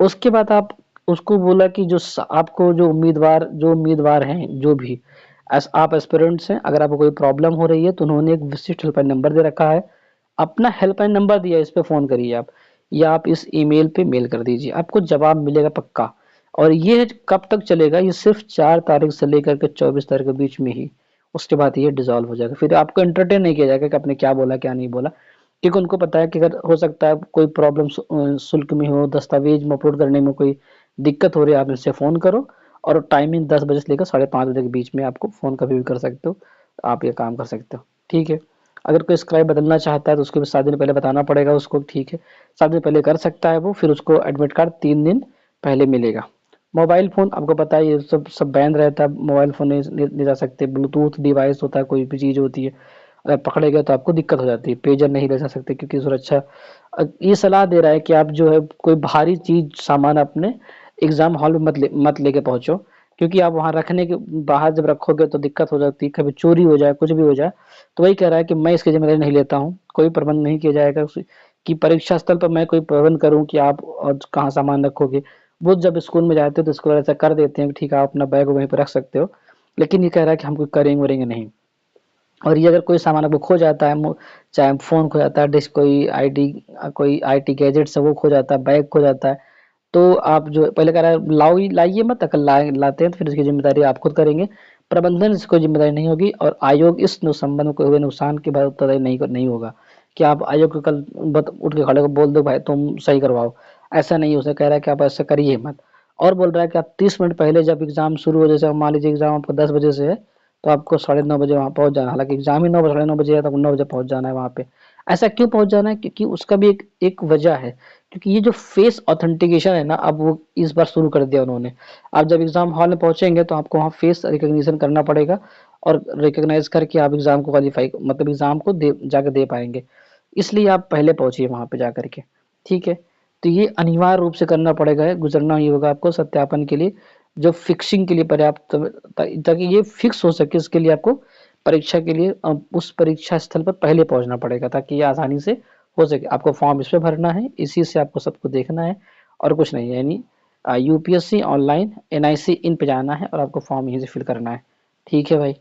उसके बाद आप उसको बोला कि आपको जो उम्मीदवार हैं, जो भी आप एस्पिरेंट्स हैं, अगर आपको कोई प्रॉब्लम हो रही है तो उन्होंने एक विशिष्ट हेल्पलाइन नंबर दे रखा है, अपना हेल्पलाइन नंबर दिया, इस पे फोन करिए आप, या आप इस ईमेल पे मेल कर दीजिए, आपको जवाब मिलेगा पक्का। और ये कब तक चलेगा, ये सिर्फ 4 तारीख से लेकर के 24 तारीख के बीच में ही, उसके बाद ये डिसॉल्व हो जाएगा। फिर आपको एंटरटेन नहीं किया जाएगा कि आपने क्या बोला क्या नहीं बोला, क्योंकि उनको पता है कि अगर हो सकता है कोई प्रॉब्लम शुल्क में हो, दस्तावेज में अपलोड करने में कोई दिक्कत हो रही है, आप इनसे फ़ोन करो, और टाइमिंग 10 बजे से लेकर 5:30 बजे के बीच में आपको फ़ोन कभी भी कर सकते हो, आप ये काम कर सकते हो। ठीक है, अगर कोई स्क्राइब बदलना चाहता है तो उसको भी 7 दिन पहले बताना पड़ेगा उसको। ठीक है, 7 दिन पहले कर सकता है वो, फिर उसको एडमिट कार्ड 3 दिन पहले मिलेगा। मोबाइल फ़ोन आपको पता है ये सब बैन रहता है, मोबाइल फ़ोन नहीं ले जा सकते, ब्लूटूथ डिवाइस होता है, कोई भी चीज़ होती है, अगर पकड़े गए तो आपको दिक्कत हो जाती है। पेजर नहीं ले जा सकते क्योंकि सुरक्षा, ये सलाह दे रहा है कि आप जो है कोई भारी चीज सामान अपने एग्जाम हॉल में मत लेके पहुंचो, क्योंकि आप वहां रखने के बाहर जब रखोगे तो दिक्कत हो जाती है, कभी चोरी हो जाए, कुछ भी हो जाए। तो वही कह रहा है कि मैं इसकी जिम्मेदारी नहीं लेता हूँ, कोई प्रबंध नहीं किया जाएगा कि परीक्षा स्थल पर मैं कोई प्रबंध करूँ कि आप और कहाँ सामान रखोगे। वो जब स्कूल में जाते हो तो स्कूल ऐसा कर देते हैं कि ठीक है आप अपना बैग वहीं पर रख सकते हो, लेकिन ये कह रहा है कि हम कोई करेंगे वरेंगे नहीं। और ये अगर कोई सामान आपको खो जाता है, चाहे फ़ोन खो जाता है, डिस्क, कोई आईटी गैजेट्स है वो खो जाता है, बैग खो जाता है, तो आप जो पहले कह रहा है लाइए मत, अगर लाते हैं तो फिर इसकी जिम्मेदारी आप खुद करेंगे, प्रबंधन इसको जिम्मेदारी नहीं होगी, और आयोग इस संबंध में कोई हुए नुकसान के बाद उत्तरदायी नहीं होगा कि आप आयोग को कल उठ के खड़े को बोल दो भाई तुम सही करवाओ, ऐसा नहीं। उसे कह रहा है कि आप ऐसा करिए मत। और बोल रहा है कि आप 30 मिनट पहले जब एग्जाम शुरू हो, जैसे मान लीजिए एग्जाम आपको 10 बजे से है, तो आपको 9:30 बजे वहाँ पहुँच जाना, हालांकि एग्जाम ही 9 साढ़े 9 बजे है, तो 9 बजे पहुँच जाना है वहाँ पे। ऐसा क्यों पहुँच जाना है, क्योंकि उसका भी एक वजह है, क्योंकि ये जो फेस ऑथेंटिकेशन है ना, अब वो इस बार शुरू कर दिया उन्होंने। आप जब एग्जाम हॉल में पहुंचेंगे तो आपको वहाँ फेस रिकग्निशन करना पड़ेगा, और रिकग्नाइज करके आप एग्जाम को क्वालिफाई, मतलब एग्जाम को जाकर दे पाएंगे। इसलिए आप पहले पहुंचिए वहां पे जाकर के। ठीक है, तो ये अनिवार्य रूप से करना पड़ेगा, गुजरना ही होगा आपको सत्यापन के लिए, जो फिक्सिंग के लिए पर्याप्त, ताकि ये फिक्स हो सके, इसके लिए आपको परीक्षा के लिए उस परीक्षा स्थल पर पहले पहुंचना पड़ेगा, ताकि ये आसानी से हो सके। आपको फॉर्म इस पे भरना है, इसी से आपको सबको देखना है, और कुछ नहीं है। यानी यूपीएससी ऑनलाइन एनआईसी इन पे जाना है और आपको फॉर्म यहीं से फिल करना है। ठीक है भाई,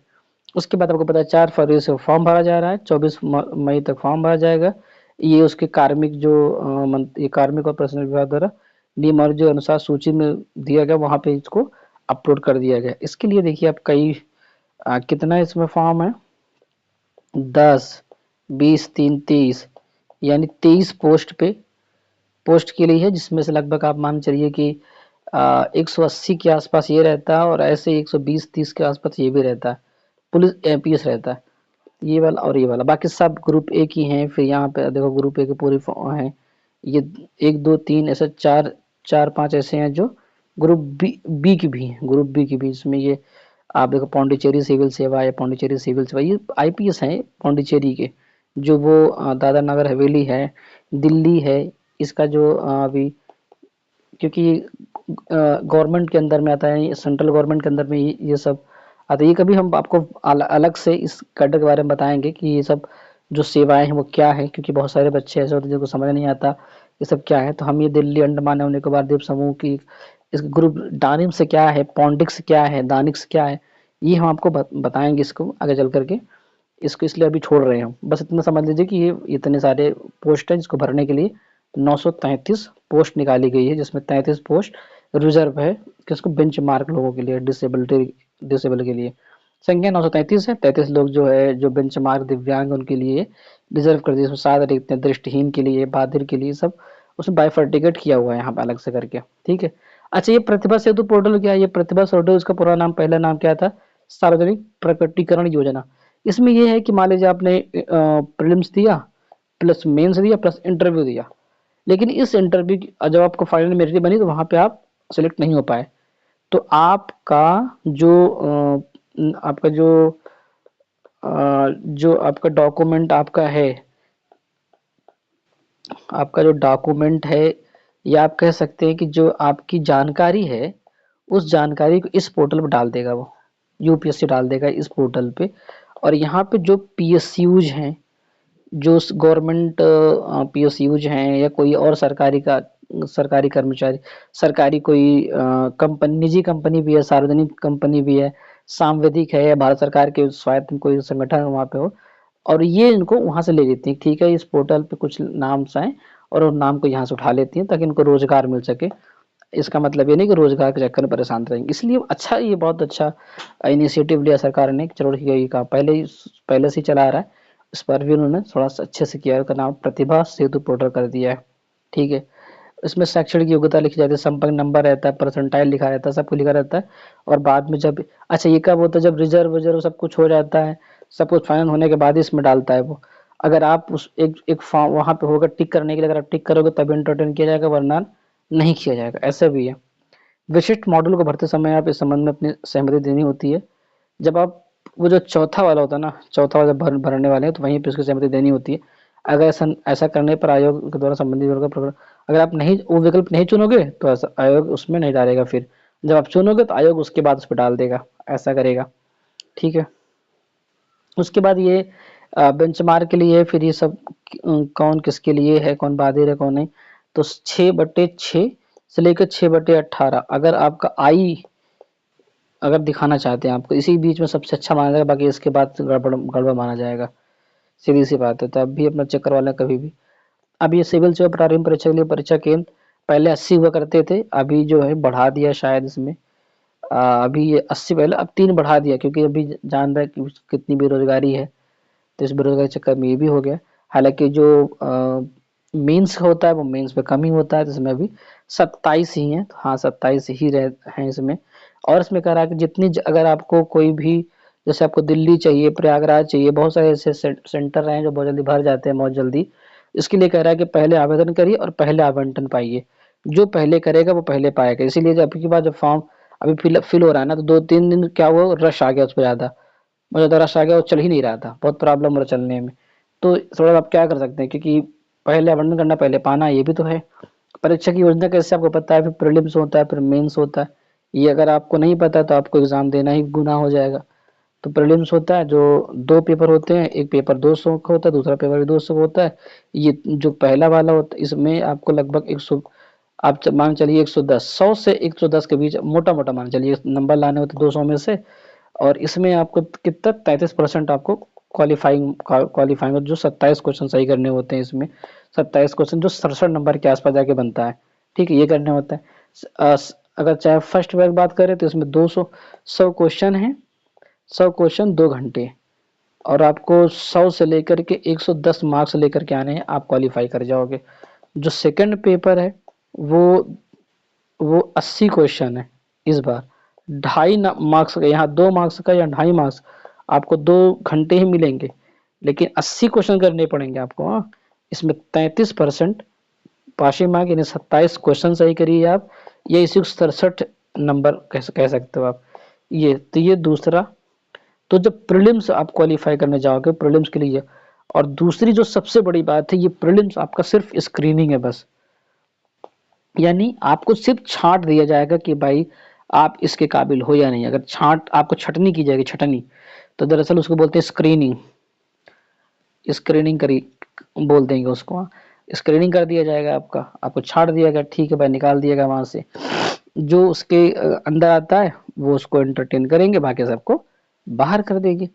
उसके बाद आपको पता है 4 फरवरी से फॉर्म भरा जा रहा है, 24 मई तक फॉर्म भरा जाएगा। ये उसके कार्मिक जो ये कार्मिक और प्रशासन विभाग द्वारा नियमावली जो अनुसार सूची में दिया गया, वहां पे इसको अपलोड कर दिया गया। इसके लिए देखिए आप कितना इसमें फॉर्म है, 10, 20, 3, 30, यानी 23 पोस्ट के लिए है, जिसमें से लगभग आप मान चलिए कि 180 के आसपास ये रहता है, और ऐसे 120-30 के आसपास ये भी रहता है, पुलिस एपीएस रहता है, ये वाला और ये वाला। बाकी सब ग्रुप ए की हैं। फिर यहाँ पे देखो ग्रुप ए की पूरी हैं, ये 1 2 3 ऐसे चार चार पांच ऐसे हैं जो ग्रुप बी की भी हैं, ग्रुप बी की भी। इसमें ये आप देखो पौंडीचेरी सिविल सेवा या पौंडीचेरी सिविल सेवा, ये आईपीएस हैं पौंडीचेरी के, जो वो दादरा नगर हवेली है, दिल्ली है, इसका जो अभी, क्योंकि गवर्नमेंट के अंदर में आता है, सेंट्रल गवर्नमेंट के अंदर में ये सब आता है। ये कभी हम आपको अलग से इस कैडर के बारे में बताएंगे कि ये सब जो सेवाएं हैं वो क्या है, क्योंकि बहुत सारे बच्चे ऐसे होते हैं जिनको समझ नहीं आता ये सब क्या है। तो हम ये दिल्ली अंडमान होने के बाद द्वीप समूह की इस ग्रुप डानिम से क्या है, पॉन्डिक्स क्या है, दानिक्स क्या है, ये हम आपको बताएंगे इसको आगे चल करके। इसको इसलिए अभी छोड़ रहे हैं हम, बस इतना समझ लीजिए कि ये इतने सारे पोस्ट हैं जिसको भरने के लिए 933 पोस्ट निकाली गई है, जिसमें 33 पोस्ट रिजर्व है, किसको बेंचमार्क लोगों के लिए, डिसेबल के लिए। संख्या 933 है, 33 लोग जो है जो बेंचमार्क दिव्यांग उनके लिए रिजर्व कर दिए, इसमें 7 रिक्त हैं दृष्टिहीन के लिए, बाधिर के लिए, सब उसमें बाइफर्टिकेट किया हुआ है यहाँ पे अलग से करके। ठीक है। अच्छा, ये प्रतिभा सेतु पोर्टल क्या है? ये प्रतिभा पोर्टल, इसका पूरा नाम, पहला नाम क्या था? सार्वजनिक प्रकटीकरण योजना। इसमें ये है कि मान लीजिए आपने प्रीलिम्स दिया, प्लस मेंस दिया, प्लस इंटरव्यू दिया, लेकिन इस इंटरव्यू जब आपको फाइनल मेरिट बनी तो वहां पे आप सिलेक्ट नहीं हो पाए, तो आपका जो आपका जो आपका डॉक्यूमेंट आपका है, आपका जो डॉक्यूमेंट है, या आप कह सकते हैं कि जो आपकी जानकारी है, उस जानकारी को इस पोर्टल पर डाल देगा वो, यूपीएससी डाल देगा इस पोर्टल पे। और यहाँ पे जो पीएसयूज हैं, जो गवर्नमेंट पीएसयूज हैं, या कोई और सरकारी कर्मचारी, सरकारी कोई कंपनी, निजी कंपनी भी है, सार्वजनिक कंपनी भी है, सांविधिक है, या भारत सरकार के स्वायत्त कोई संगठन वहाँ पे हो, और ये इनको वहां से ले लेती हैं। ठीक है, इस पोर्टल पे कुछ नाम आए और उन नाम को यहाँ से उठा लेती हैं ताकि इनको रोजगार मिल सके। इसका मतलब ये नहीं कि रोजगार के चक्कर में परेशान रहेंगे, इसलिए अच्छा, ये बहुत अच्छा इनिशिएटिव लिया सरकार ने। चलो ठीक है, ये काम पहले से ही चला आ रहा है, इस पर भी उन्होंने थोड़ा सा अच्छे से किया है, उसका नाम प्रतिभा सेतु पोर्टल कर दिया है। ठीक है। इसमें शैक्षणिक योग्यता लिखी जाती है, संपर्क नंबर रहता है, परसेंटाइल लिखा रहता है, सब कुछ लिखा रहता है। और बाद में जब, अच्छा ये कब होता है? जब रिजर्व सब कुछ हो जाता है, सब कुछ फाइनल होने के बाद ही इसमें डालता है वो। अगर आप उस एक फॉर्म वहां पे होगा टिक करने के लिए, अगर आप टिक करोगे तब एंटरटेन किया जाएगा, वरना नहीं किया जाएगा, ऐसा भी है। विशिष्ट मॉड्यूल को भरते समय आप इस संबंध में अपनी सहमति देनी होती है। जब आप वो जो चौथा वाला होता है ना, चौथा वाला जब भरने वाले हैं तो वहीं पे उसकी सहमति देनी होती है। अगर ऐसा ऐसा करने पर आयोग के द्वारा संबंधित वर्ग का अगर आप नहीं वो विकल्प नहीं चुनोगे तो ऐसा आयोग उसमें नहीं डालेगा, फिर जब आप चुनोगे तो आयोग उसके बाद उस पर डाल देगा, ऐसा करेगा। ठीक है। उसके बाद ये बेंचमार्क के लिए फिर ये सब कौन किसके लिए है, कौन बाधिर है कौन नहीं। तो 6/6 से लेकर 6/18 अगर आपका आई अगर दिखाना चाहते हैं आपको, इसी बीच में सबसे अच्छा माना जाएगा, बाकी इसके बाद गड़बड़ गड़बड़ माना जाएगा, सीधी सी बात है। तो अब भी अपना चेक करवा लें कभी भी। अब ये सिविल सेवा प्रारंभिक परीक्षा के लिए परीक्षा केंद्र पहले 80 हुआ करते थे, अभी जो है बढ़ा दिया शायद इसमें, अभी ये 80 पहले, अब 3 बढ़ा दिया, क्योंकि अभी जान रहा है कि कितनी बेरोजगारी है, तो इस बेरोजगारी के चक्कर में ये भी हो गया। हालांकि जो मेंस होता है वो मेंस पे कम ही होता है, तो इसमें अभी 27 ही है, तो हाँ 27 ही हैं इसमें। और इसमें कह रहा है कि अगर आपको कोई भी, जैसे आपको दिल्ली चाहिए, प्रयागराज चाहिए, बहुत सारे ऐसे सेंटर हैं जो बहुत जल्दी भर जाते हैं, बहुत जल्दी। इसके लिए कह रहा है कि पहले आवेदन करिए और पहले आवंटन पाइए, जो पहले करेगा वो पहले पाएगा। इसीलिए जब की बात, जब फॉर्म अभी फिल हो रहा है ना, तो 2 3 दिन क्या हुआ, रश आ गया उस पर ज्यादा, बहुत ज्यादा रश आ गया, वो चल ही नहीं रहा था, बहुत प्रॉब्लम हो रहा चलने में। तो थोड़ा आप क्या कर सकते हैं, क्योंकि पहले आवंटन करना पहले पाना, ये भी तो है। परीक्षा की योजना कैसे आपको पता है, फिर प्रीलिम्स होता है, फिर मेंस होता है, ये अगर आपको नहीं पता तो आपको एग्जाम देना ही गुनाह हो जाएगा। तो प्रीलिम्स होता है जो 2 पेपर होते हैं, एक पेपर 200 का होता है, दूसरा पेपर भी 200 का होता है। ये जो पहला वाला होता है इसमें आपको लगभग 100, आप मान चलिए 110, 100 से 110 के बीच मोटा मोटा मान चलिए नंबर लाने होते 200 में से। और इसमें आपको कितना 33% आपको क्वालिफाइंग जो 27 क्वेश्चन सही करने होते हैं इसमें, 27 क्वेश्चन जो 67 नंबर के आसपास जाके बनता है। ठीक है, ये करने होता है। अगर चाहे फर्स्ट बार बात करें तो इसमें 200 100 क्वेश्चन है, 100 क्वेश्चन 2 घंटे, और आपको 100 से लेकर के 110 मार्क्स लेकर के आने हैं, आप क्वालिफाई कर जाओगे। जो सेकंड पेपर है वो 80 क्वेश्चन है इस बार, 2.5 मार्क्स का, यहाँ 2 मार्क्स का या 2.5 मार्क्स, आपको 2 घंटे ही मिलेंगे, लेकिन 80 क्वेश्चन करने पड़ेंगे आपको। हाँ, इसमें 33% पासिंग मार्क, यानी 27 क्वेश्चन सही करिए आप, ये 167 नंबर कह सकते हो आप। ये तो ये दूसरा। तो जब प्रीलिम्स आप क्वालिफाई करने जाओगे प्रीलिम्स के लिए, और दूसरी जो सबसे बड़ी बात है, ये प्रीलिम्स आपका सिर्फ स्क्रीनिंग है बस, यानी आपको सिर्फ छांट दिया जाएगा कि भाई आप इसके काबिल हो या नहीं। अगर छांट आपको छटनी की जाएगी, छटनी, तो दरअसल उसको बोलते हैं स्क्रीनिंग, स्क्रीनिंग करी बोल देंगे उसको। स्क्रीनिंग कर दिया जाएगा आपका, आपको छाट दिया गया, ठीक है भाई, निकाल दिया गया वहां से, जो उसके अंदर आता है वो उसको एंटरटेन करेंगे, बाकी सबको बाहर कर देंगे।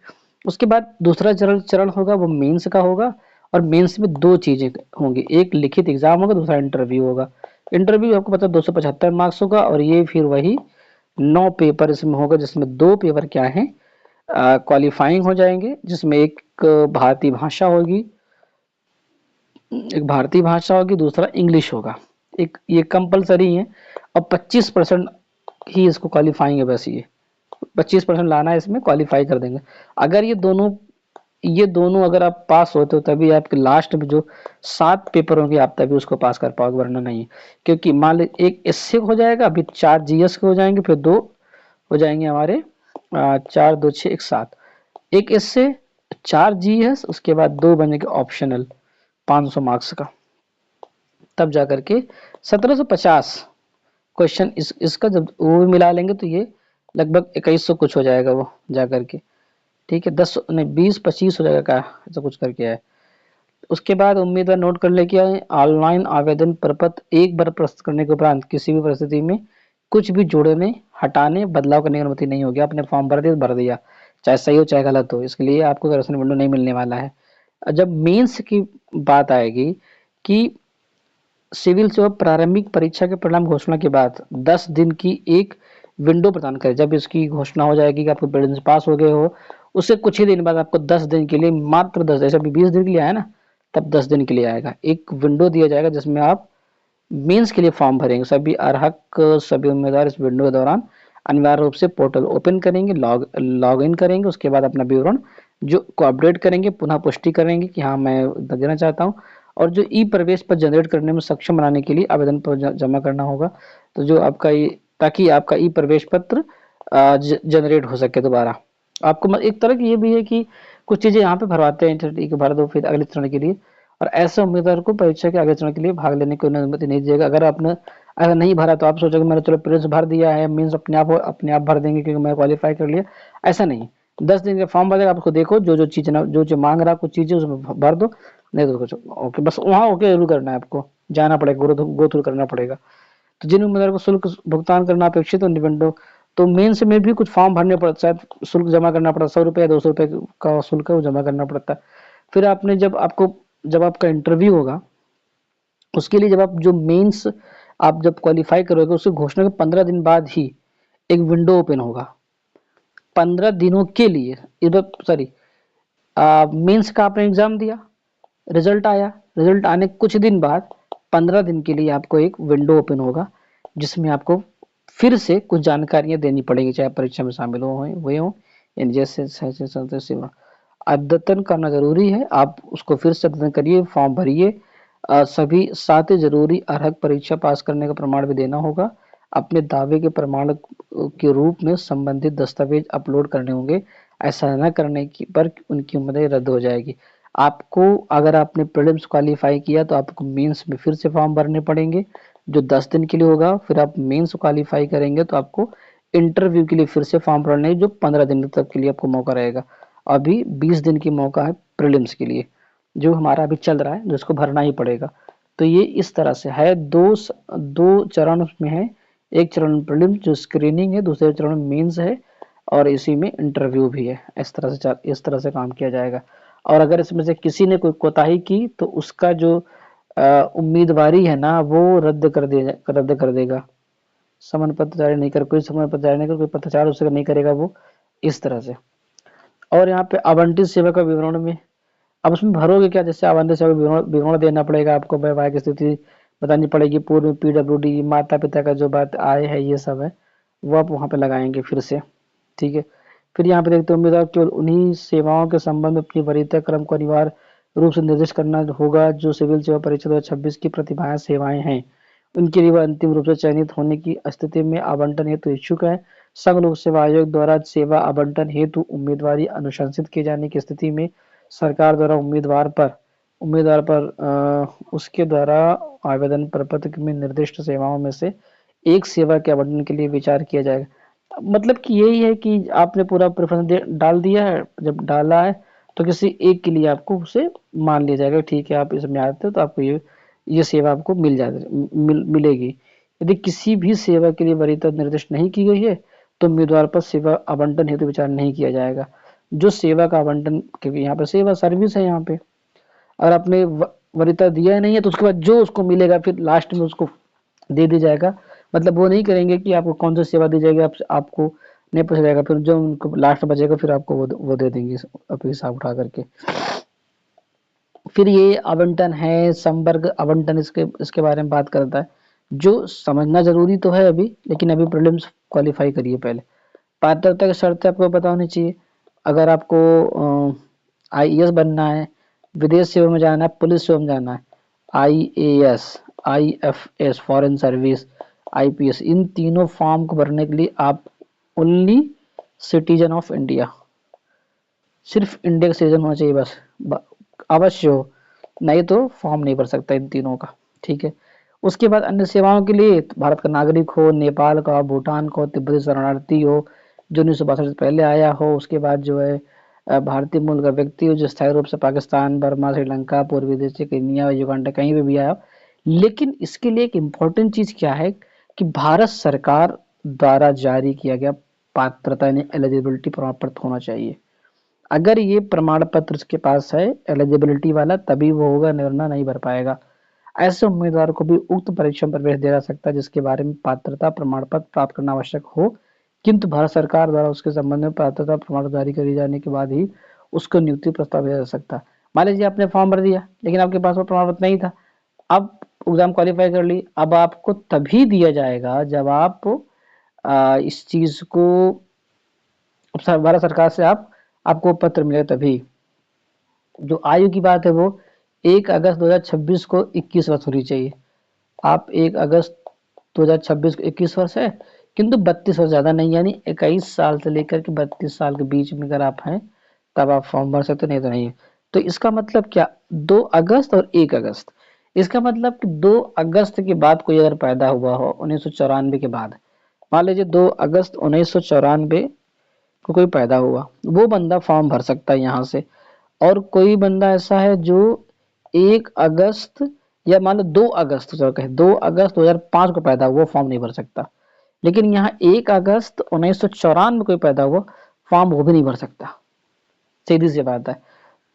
उसके बाद दूसरा चरण चरण होगा वो मेंस का होगा, और मेंस में दो चीजें होंगी, एक लिखित एग्जाम होगा, दूसरा इंटरव्यू होगा। इंटरव्यू आपको पता है 275 मार्क्स होगा, और ये फिर वही 9 पेपर इसमें होगा, जिसमें 2 पेपर क्या है, क्वालिफाइंग हो जाएंगे, जिसमें एक भारतीय भाषा होगी, एक भारतीय भाषा होगी, दूसरा इंग्लिश होगा, एक ये कंपलसरी है। और 25% ही इसको क्वालिफाइंग है, बस ये 25% लाना है, इसमें क्वालिफाई कर देंगे। अगर ये दोनों अगर आप पास होते हो तभी आपके लास्ट में जो 7 पेपर होंगे आप तभी उसको पास कर पाओगे, वरना नहीं। क्योंकि मान ली एक एसए हो जाएगा, अभी 4 जीएस के हो जाएंगे, फिर 2 हो जाएंगे हमारे 4 2 6 1 7, एक एसए, 4 जीएस, उसके बाद 2 बनेंगे ऑप्शनल 500 मार्क्स का, तब जाकर के 1750 क्वेश्चन इसका जब वो भी मिला लेंगे तो ये लगभग 2100 कुछ हो जाएगा वो जाकर के। ठीक है, 10 नहीं 20 25 हो जाएगा का, ऐसा कुछ करके है। उसके बाद उम्मीदवार नोट कर ले कि ऑनलाइन आवेदन प्रपत्र एक बार प्रस्तुत करने के उपरांत किसी भी परिस्थिति में कुछ भी जोड़ने, हटाने, बदलाव करने की अनुमति नहीं होगी। आपने फॉर्म भर दिया, चाहे सही हो चाहे गलत हो, इसके लिए आपको करेक्शन विंडो नहीं मिलने वाला है। जब मेंस की बात आएगी कि सिविल सेवा प्रारंभिक परीक्षा के परिणाम घोषणा के बाद 10 दिन की एक विंडो प्रदान करें। जब इसकी घोषणा हो जाएगी कि आपको प्रीलिम्स पास हो गए हो, उससे कुछ ही दिन बाद आपको 10 दिन के लिए, मात्र 10, जैसे अभी 20 दिन के लिए आया ना, तब 10 दिन के लिए आएगा, एक विंडो दिया जाएगा जिसमें आप मेंस के लिए फॉर्म भरेंगे। सभी अर्हक सभी उम्मीदवार इस विंडो के दौरान अनिवार्य रूप से पोर्टल ओपन करेंगे, लॉग इन करेंगे, उसके बाद अपना विवरण जो को अपडेट करेंगे, पुनः पुष्टि करेंगे कि हाँ मैं देना चाहता हूँ, और जो ई प्रवेश पर जनरेट करने में सक्षम बनाने के लिए आवेदन पर जमा करना होगा। तो जो आपका ये, ताकि आपका ई प्रवेश पत्र जनरेट हो सके दोबारा। आपको एक तरह की ये भी है कि कुछ चीजें यहाँ पे भरवाते हैं, ठीक है, भर दो फिर अगले चरण के लिए, और ऐसे उम्मीदवार को परीक्षा के अगले चरण के लिए भाग लेने की अनुमति नहीं दिएगा। अगर आपने अगर नहीं भरा तो आप सोचोगे मैंने चलो प्रीलिम्स भर दिया है, मीन्स अपने आप भर देंगे क्योंकि मैं क्वालिफाई कर लिया, ऐसा नहीं। 10 दिन का फॉर्म भरेगा, आप उसको देखो, जो जो चीज जो जो मांग रहा है कुछ चीजें उसमें भर दो, नहीं तो कुछ ओके, बस वहाँ ओके जरूर करना है, आपको जाना पड़ेगा, गो थ्रू करना पड़ेगा। तो जिन उम्मीदवार को शुल्क भुगतान करना अपेक्षित है निबंधों, तो मेंस में भी कुछ फॉर्म भरने पड़ता है, शुल्क जमा करना पड़ता है, 100 रुपये 200 रुपये का शुल्क है वो जमा करना पड़ता है। फिर आपने जब आपका इंटरव्यू होगा, उसके लिए जब आप जो मेंस आप जब क्वालिफाई करोगे, उसकी घोषणा के 15 दिन बाद ही एक विंडो ओपन होगा, 15 दिनों के लिए। इधर सॉरी, मेंस का आपने एग्जाम दिया, रिजल्ट आया, रिजल्ट आने कुछ दिन बाद 15 दिन के लिए आपको एक विंडो ओपन होगा, जिसमें आपको फिर से कुछ जानकारियां देनी पड़ेगी, चाहे परीक्षा में शामिल हुए हो, यानी जैसे अद्यतन करना जरूरी है, आप उसको फिर से अद्यतन करिए, फॉर्म भरिए, सभी साथ ही जरूरी अर्हक परीक्षा पास करने का प्रमाण भी देना होगा। अपने दावे के प्रमाण के रूप में संबंधित दस्तावेज अपलोड करने होंगे, ऐसा न करने की पर उनकी उम्मीदें रद्द हो जाएगी। आपको अगर आपने प्रीलिम्स क्वालिफाई किया तो आपको मेंस में फिर से फॉर्म भरने पड़ेंगे, जो 10 दिन के लिए होगा। फिर आप मेंस क्वालिफाई करेंगे तो आपको इंटरव्यू के लिए फिर से फॉर्म भरने, जो 15 दिन तक के लिए आपको मौका रहेगा। अभी 20 दिन की मौका है प्रीलिम्स के लिए, जो हमारा अभी चल रहा है, जिसको भरना ही पड़ेगा। तो ये इस तरह से है, दो चरण में है, एक चरण प्रीलिम्स जो स्क्रीनिंग है, दूसरे चरण मेंस है, और इसी में इंटरव्यू भी है। इस तरह से काम किया जाएगा। और अगर इसमें से किसी ने कोई कोताही की तो उसका जो उम्मीदवारी है ना, वो रद्द कर देगा। समन पत्र जारी नहीं कर कोई समन पत्र जारी नहीं कर कोई पत्रचार उससे नहीं करेगा वो, इस तरह से। और यहाँ पे आवंटित सेवा का विवरण में अब उसमें भरोगे क्या, जैसे आवंटित सेवा का विवरण देना पड़ेगा आपको, वैवाहिक स्थिति बतानी पड़ेगी, पूर्व में पीडब्ल्यूडी, माता पिता का जो बात आय है ये सब है वो आप वहाँ पे लगाएंगे फिर से, ठीक है। फिर यहाँ पे देखते हो उम्मीदवार केवल उन्हीं सेवाओं के संबंध में अपनी वरीयता क्रम को अनिवार्य रूप से निर्दिष्ट करना होगा जो सिविल सेवा परीक्षा 2026 की प्रतिभाएं सेवाएं हैं, उनके लिए वह अंतिम रूप से चयनित होने की स्थिति में आवंटन हेतु इच्छुक है। संघ लोक सेवा आयोग द्वारा सेवा आवंटन हेतु उम्मीदवारी अनुशंसित किए जाने की स्थिति में सरकार द्वारा उम्मीदवार पर उसके द्वारा आवेदन प्रपत्र में निर्दिष्ट सेवाओं में से एक सेवा के आवंटन के लिए विचार किया जाएगा। मतलब कि यही है कि आपने पूरा प्रेफरेंस डाल दिया है, जब डाला है तो किसी एक के लिए आपको उसे मान लिया जाएगा, ठीक है आप इसमें आते हो तो आपको ये सेवा आपको मिलेगी। यदि किसी भी सेवा के लिए वरीयता निर्दिष्ट नहीं की गई है तो उम्मीदवार पर सेवा आवंटन हेतु विचार नहीं किया जाएगा। जो सेवा का आवंटन, क्योंकि यहाँ पे सेवा सर्विस है, यहाँ पे अगर आपने वरीयता दिया नहीं है तो उसके बाद जो उसको मिलेगा फिर लास्ट में उसको दे दी जाएगा। मतलब वो नहीं करेंगे कि आपको कौन सी सेवा दी जाएगी, आपको नहीं पूछा जाएगा, फिर जो उनको लास्ट बचेगा फिर आपको वो दे देंगे अपने हिसाब उठा करके। फिर ये आवंटन है, संवर्ग आवंटन, इसके बारे में बात करता है, जो समझना जरूरी तो है अभी, लेकिन अभी प्रीलिम्स क्वालिफाई करिए पहले। पात्रता की शर्तें आपको पता होनी चाहिए। अगर आपको आईएएस बनना है, विदेश सेवा में जाना है, पुलिस सेवा में जाना है, IAS, IFS, foreign service, IPS, इन तीनों फॉर्म को भरने के लिए आप ओनली सिटीजन ऑफ इंडिया, सिर्फ इंडिया का सिटीजन होना चाहिए बस, अवश्य हो, नहीं तो फॉर्म नहीं भर सकता इन तीनों का, ठीक है। उसके बाद अन्य सेवाओं के लिए भारत का नागरिक हो, नेपाल का, भूटान का, तिब्बती शरणार्थी हो जो 1962 से पहले आया हो, उसके बाद जो है भारतीय मूल का व्यक्ति हो जो स्थायी रूप से पाकिस्तान, बर्मा, श्रीलंका, पूर्वी देश, केन्या, युगांडा कहीं पे भी आया हो। लेकिन इसके लिए एक इम्पोर्टेंट चीज क्या है कि भारत सरकार द्वारा जारी किया गया पात्रता यानी एलिजिबिलिटी प्रमाण पत्र होना चाहिए। अगर ये प्रमाण पत्र उसके पास है एलिजिबिलिटी वाला तभी वो होगा, निर्णय नहीं भर पाएगा। ऐसे उम्मीदवार को भी उक्त परीक्षा में प्रवेश दिया जा सकता है जिसके बारे में पात्रता प्रमाण पत्र प्राप्त करना आवश्यक हो, किंतु भारत सरकार द्वारा उसके संबंध में पात्रता प्रमाण जारी कर जाने के बाद ही उसको नियुक्ति प्रस्ताव भेजा जा सकता है। मान लीजिए आपने फॉर्म भर दिया लेकिन आपके पास वो प्रमाण पत्र नहीं था, अब एग्जाम क्वालिफाई कर ली, अब आपको तभी दिया जाएगा जब आप इस चीज को भारत सरकार से आपको पत्र मिले तभी। जो आयु की बात है वो 1 अगस्त 2026 को 21 वर्ष होनी चाहिए। आप 1 अगस्त 2026 को 21 वर्ष है, किंतु 32 वर्ष ज्यादा नहीं, यानी 21 साल से लेकर के 32 साल के बीच में अगर आप हैं तब आप फॉर्म भर सकते, नहीं तो नहीं है। तो इसका मतलब क्या, 2 अगस्त और 1 अगस्त, इसका मतलब कि 2 अगस्त के बाद कोई अगर पैदा हुआ हो 1994 के बाद, मान लीजिए 2 अगस्त 1994 को कोई पैदा हुआ, वो बंदा फॉर्म भर सकता है यहाँ से। और कोई बंदा ऐसा है जो 1 अगस्त या मान लो 2 अगस्त, चलो कहे 2 अगस्त 2005 को पैदा हुआ, फॉर्म नहीं भर सकता। लेकिन यहाँ 1 अगस्त 1994 में कोई पैदा हुआ, फॉर्म वो भी नहीं भर सकता, सीधी सी बात है।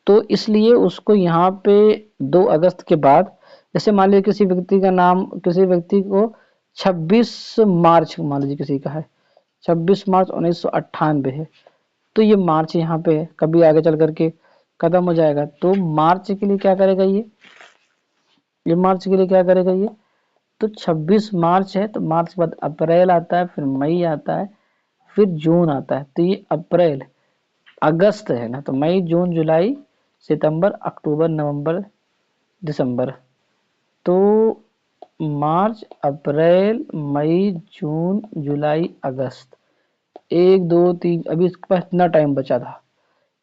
तो इसलिए उसको यहाँ पे 2 अगस्त के बाद, जैसे मान लीजिए किसी व्यक्ति का नाम, किसी व्यक्ति को 26 मार्च मान लीजिए किसी का है, 26 मार्च 1998 है, तो ये मार्च यहाँ पे है, कभी आगे चल करके खत्म हो जाएगा, तो मार्च के लिए क्या करेगा ये मार्च के लिए क्या करेगा ये, तो 26 मार्च है तो मार्च के बाद अप्रैल आता है, फिर मई आता है, फिर जून आता है, तो ये अप्रैल, अगस्त है ना, तो मई, जून, जुलाई, सितंबर, अक्टूबर, नवंबर, दिसंबर, तो मार्च, अप्रैल, मई, जून, जुलाई, अगस्त, 1 2 3, अभी इसके पास इतना टाइम बचा था,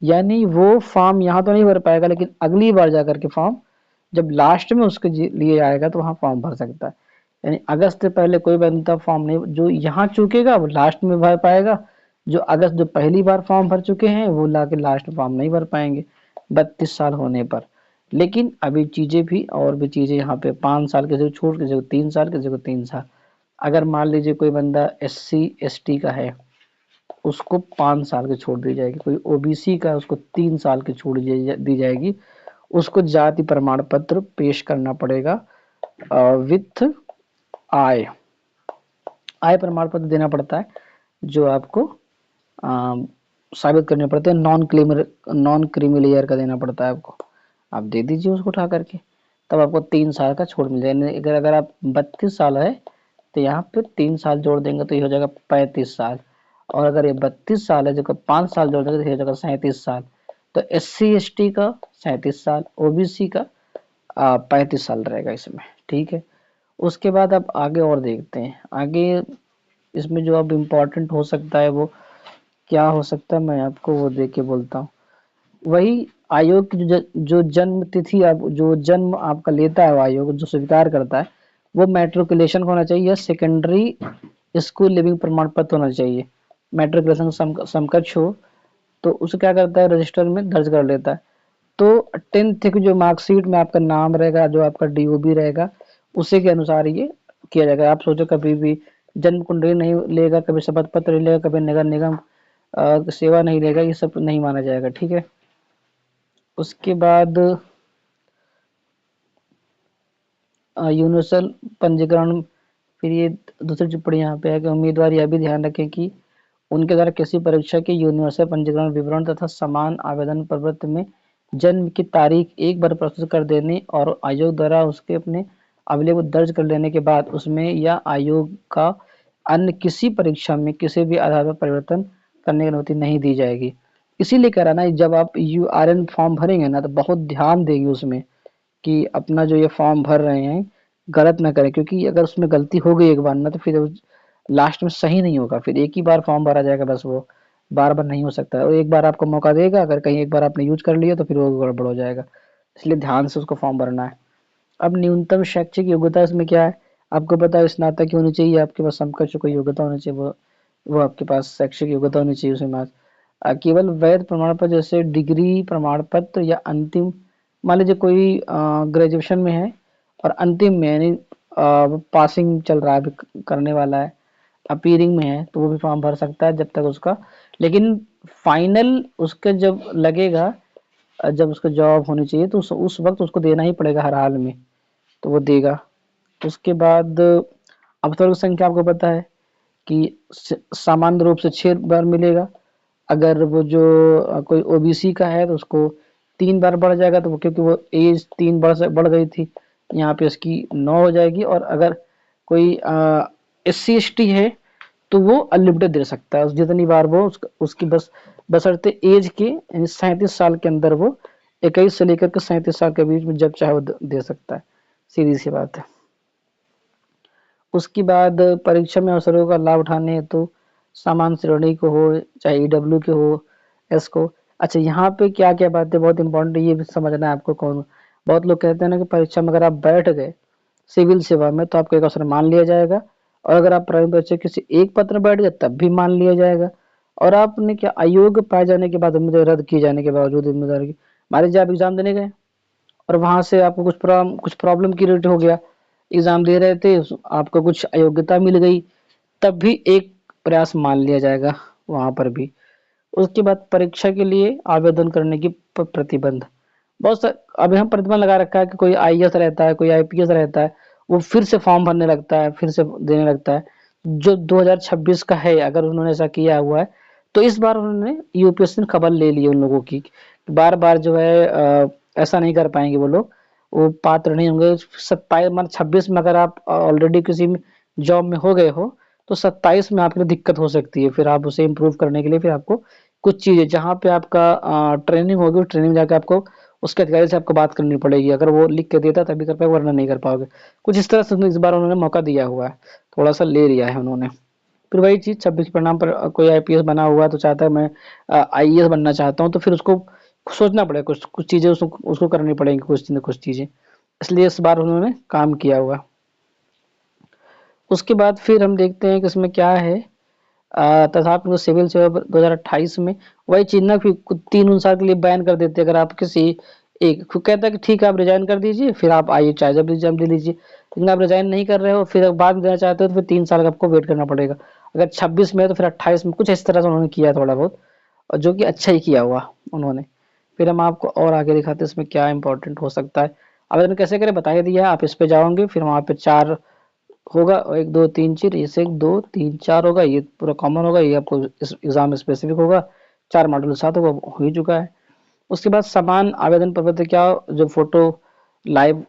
यानी वो फॉर्म यहाँ तो नहीं भर पाएगा, लेकिन अगली बार जाकर के फॉर्म जब लास्ट में उसके लिए आएगा तो वहाँ फॉर्म भर सकता है। यानी अगस्त से पहले कोई बंदा फॉर्म नहीं, जो यहाँ चुकेगा वो लास्ट में भर पाएगा, जो अगस्त जो पहली बार फॉर्म भर चुके हैं वो ला के लास्ट में फॉर्म नहीं भर पाएंगे 32 साल होने पर। लेकिन अभी चीजें भी और भी चीजें यहाँ पे 5 साल के छूट, किसी को 3 साल, किसी को 3 साल। अगर मान लीजिए कोई बंदा SC ST का है उसको 5 साल की छूट दी जाएगी, कोई ओबीसी का है उसको 3 साल की छूट दी जाएगी, उसको जाति प्रमाण पत्र पेश करना पड़ेगा विथ आय आय प्रमाण पत्र देना पड़ता है, जो आपको साबित करने पड़ते हैं, नॉन क्रीमी लेयर का देना पड़ता है आपको। आप दे दीजिए उसको उठा करके, तब आपको 3 साल का छूट मिल जाएगा। अगर आप 32 साल है तो यहाँ पे 3 साल जोड़ देंगे तो ये हो जाएगा 35 साल। और अगर ये 32 साल है जो 5 साल जोड़ देंगे तो ये हो जाएगा 37 साल। तो SC ST का 37 साल, OBC का 35 साल रहेगा इसमें, ठीक है। उसके बाद अब आगे और देखते हैं, आगे इसमें जो अब इम्पोर्टेंट हो सकता है वो क्या हो सकता है, मैं आपको वो देख के बोलता हूँ। वही आयोग की जो जन्म तिथि, आप जो जन्म आपका लेता है आयोग जो स्वीकार करता है, वो मैट्रिकुलेशन होना चाहिए या सेकेंडरी स्कूल लिविंग प्रमाण पत्र होना चाहिए। मैट्रिकुलेशन समकक्ष हो तो उसे क्या करता है, रजिस्टर में दर्ज कर लेता है। तो 10th की जो मार्कशीट में आपका नाम रहेगा, जो आपका DOB रहेगा, उसी के अनुसार ये किया जाएगा। आप सोचो कभी भी जन्म कुंडली नहीं लेगा, कभी शपथ पत्र नहीं लेगा, कभी नगर निगम सेवा नहीं लेगा, ये सब नहीं माना जाएगा, ठीक है। उसके बाद यूनिवर्सल पंजीकरण, फिर ये दूसरी टिप्पणी यहाँ पे है कि उम्मीदवार यह भी ध्यान रखें कि उनके द्वारा किसी परीक्षा के यूनिवर्सल पंजीकरण विवरण तथा समान आवेदन प्रपत्र में जन्म की तारीख एक बार प्रस्तुत कर देने और आयोग द्वारा उसके अपने अभिलेख को दर्ज कर लेने के बाद उसमें या आयोग का अन्य किसी परीक्षा में किसी भी आधार पर परिवर्तन करने की अनुमति नहीं दी जाएगी। इसीलिए कह रहा ना, जब आप URN फॉर्म भरेंगे ना तो बहुत ध्यान देगी उसमें कि अपना जो ये फॉर्म भर रहे हैं गलत ना करें, क्योंकि अगर उसमें गलती हो गई एक बार ना तो फिर लास्ट में सही नहीं होगा, फिर एक ही बार फॉर्म भरा जाएगा बस, वो बार बार नहीं हो सकता। और एक बार आपको मौका देगा, अगर कहीं एक बार आपने यूज कर लिया तो फिर वो गड़बड़ हो जाएगा, इसलिए ध्यान से उसको फॉर्म भरना है। अब न्यूनतम शैक्षिक योग्यता इसमें क्या है, आपको पता है स्नातक की होनी चाहिए, आपके पास समकक्ष कोई योग्यता होनी चाहिए, वो आपके पास शैक्षिक योग्यता होनी चाहिए उसमें। केवल वैध प्रमाण पत्र जैसे डिग्री प्रमाण पत्र या अंतिम, मान लीजिए कोई ग्रेजुएशन में है और अंतिम में यानी पासिंग चल रहा है, अभी करने वाला है, अपीयरिंग में है, तो वो भी फॉर्म भर सकता है जब तक उसका, लेकिन फाइनल उसका जब लगेगा, जब उसको जॉब होनी चाहिए तो उस वक्त उसको देना ही पड़ेगा हर हाल में, तो वो देगा। उसके बाद अवसर की संख्या आपको पता है कि सामान्य रूप से 6 बार मिलेगा। अगर वो जो कोई OBC का है तो उसको 3 बार बढ़ जाएगा, तो वो क्योंकि वो एज 3 बढ़ गई थी, यहाँ पे इसकी 9 हो जाएगी। और अगर कोई SC ST है तो वो अनलिमिटेड दे सकता है, जितनी बार वो उसकी बशर्ते एज के यानी 37 साल के अंदर वो 21 से लेकर के 37 साल के बीच में जब चाहे वो दे सकता है, सीधी सी बात है। उसके बाद परीक्षा में अवसरों का लाभ उठाने हेतु तो सामान्य श्रेणी को हो चाहे EW के हो, एस को। अच्छा, यहाँ पे क्या क्या बातें बहुत इंपॉर्टेंट है ये भी समझना है आपको। कौन, बहुत लोग कहते हैं ना कि परीक्षा में अगर आप बैठ गए सिविल सेवा में तो आपको एक अवसर मान लिया जाएगा, और अगर आप प्राइवेट परीक्षा किसी एक पत्र में बैठ गए तब भी मान लिया जाएगा। और आपने क्या अयोग्य पाए जाने के बाद उम्मीदवार रद्द किए जाने के बावजूद उम्मीदवार की, मान लीजिए आप एग्जाम देने गए और वहां से आपको कुछ प्रॉब्लम क्रिएट हो गया, एग्जाम दे रहे थे, आपको कुछ अयोग्यता मिल गई, तब भी एक प्रयास मान लिया जाएगा वहां पर भी। उसके बाद परीक्षा के लिए आवेदन करने की प्रतिबंध, बहुत सा अभी हम प्रतिबंध लगा रखा है कि कोई IAS रहता है, कोई IPS रहता है, वो फिर से फॉर्म भरने लगता है, फिर से देने लगता है। जो 2026 का है अगर उन्होंने ऐसा किया हुआ है तो इस बार उन्होंने UPSC ने खबर ले ली उन लोगों की, बार बार जो है ऐसा नहीं कर पाएंगे वो लोग, वो पात्र नहीं होंगे। 27 मतलब 26 में अगर आप ऑलरेडी किसी में जॉब में हो गए हो तो 27 में आपके लिए दिक्कत हो सकती है, फिर आप उसे इम्प्रूव करने के लिए फिर आपको कुछ चीजें जहाँ पे आपका ट्रेनिंग होगी, ट्रेनिंग जाके आपको उसके अधिकारी से आपको बात करनी पड़ेगी, अगर वो लिख के देता तभी कर पाए वरना नहीं कर पाओगे। कुछ इस तरह से इस बार उन्होंने मौका दिया हुआ है, थोड़ा सा ले लिया है उन्होंने। फिर वही चीज 26 परिणाम पर कोई IPS बना हुआ है तो चाहता है मैं IAS बनना चाहता हूँ, तो फिर उसको सोचना पड़ेगा, कुछ कुछ चीजें उसको करनी पड़ेंगी, कुछ न कुछ चीजें, इसलिए इस बार उन्होंने काम किया हुआ। उसके बाद फिर हम देखते हैं कि इसमें क्या है, तथापि सिविल सेवा 2028 में वही चीज ना, फिर 3 साल के लिए बैन कर देते अगर आप किसी एक, फिर कहता है कि ठीक है आप रिजाइन कर दीजिए, फिर आप आइए चाहे जब एग्जाम दे लीजिए, लेकिन आप रिजाइन नहीं कर रहे हो फिर बाद में देना चाहते हो तो फिर 3 साल का आपको वेट करना पड़ेगा। अगर 26 में है तो फिर 28 में, कुछ इस तरह से उन्होंने किया थोड़ा बहुत, और जो कि अच्छा ही किया हुआ उन्होंने। फिर हम आपको और आगे दिखाते हैं इसमें क्या इंपॉर्टेंट हो सकता है। आवेदन कैसे करें बता ही दिया, आप इस पे जाओगे फिर वहाँ पे 4 होगा, 1 2 3 4, ये से 1 2 3 4 होगा, ये पूरा कॉमन होगा, ये आपको इस एग्जाम स्पेसिफिक होगा, 4 मॉड्यूल 7 वो हो ही चुका है। उसके बाद समान आवेदन पत्र क्या, जो photo live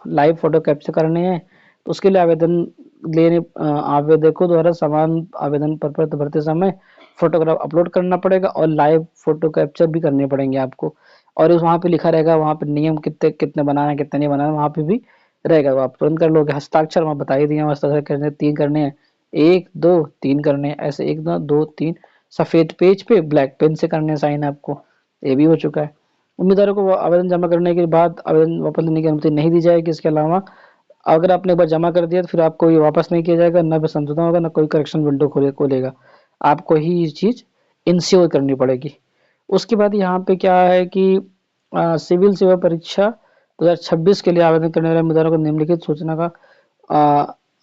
live photo capture करने हैं तो उसके लिए आवेदकों द्वारा समान आवेदन पत्र भरते समय फोटोग्राफ अपलोड करना पड़ेगा और लाइव फोटो कैप्चर भी करने पड़ेंगे आपको। और उस वहाँ पे लिखा रहेगा, वहाँ पे नियम कितने कितने बनाना है कितने नहीं बनाना, वहाँ पे भी रहेगा, वो आप तुरंत कर लोगे। हस्ताक्षर वहाँ बता ही दिए, हस्ताक्षर करने 3 करने हैं, 1 2 3 करने हैं, ऐसे 1 2 3 सफेद पेज पे ब्लैक पेन से करने साइन आपको, ये भी हो चुका है। उम्मीदवारों को आवेदन जमा करने के बाद आवेदन वापस लेने की अनुमति नहीं दी जाएगी। इसके अलावा अगर आपने एक बार जमा कर दिया तो फिर आपको ये वापस नहीं किया जाएगा, ना भी संशोधन होगा, ना कोई करेक्शन विंडो खोलेगा। आपको ही ये चीज़ इंश्योर करनी पड़ेगी। उसके बाद यहाँ पे क्या है कि सिविल सेवा परीक्षा 2026 के लिए आवेदन करने वाले उम्मीदवारों को निम्नलिखित सूचना का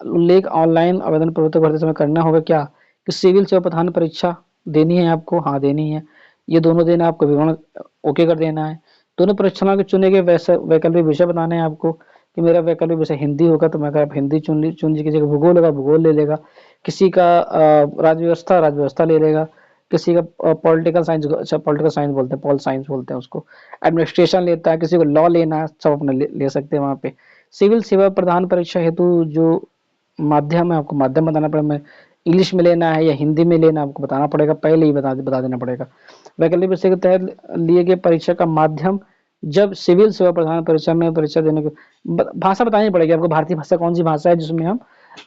उल्लेख ऑनलाइन आवेदन पत्र भरते समय करना होगा। क्या कि सिविल सेवा प्रधान परीक्षा देनी है आपको, हाँ देनी है, ये दोनों देना आपको, विवरण ओके कर देना है। दोनों परीक्षाओं के चुने गए वैकल्पिक विषय बताने हैं आपको, कि मेरा वैकल्पिक विषय हिंदी होगा तो मैं आप हिंदी चुन लीजिए, किसी का भूगोल होगा भूगोल ले लेगा, किसी का राज्य व्यवस्था ले लेगा, किसी का पॉलिटिकल साइंस, अच्छा पॉलिटिकल साइंस बोलते हैं, पॉल साइंस बोलते हैं उसको, एडमिनिस्ट्रेशन लेता है, किसी को लॉ लेना है, सब अपने ले सकते हैं वहाँ पे। सिविल सेवा प्रधान परीक्षा हेतु जो माध्यम है आपको माध्यम बताना पड़ेगा, मैं इंग्लिश में लेना है या हिंदी में लेना आपको बताना पड़ेगा, पहले ही बता देना पड़ेगा। वैकल्पिक विषय के तहत लिए गए परीक्षा का माध्यम, जब सिविल सेवा प्रधान परीक्षा में परीक्षा देने के भाषा बतानी पड़ेगी आपको, भारतीय भाषा कौन सी भाषा है जिसमें हम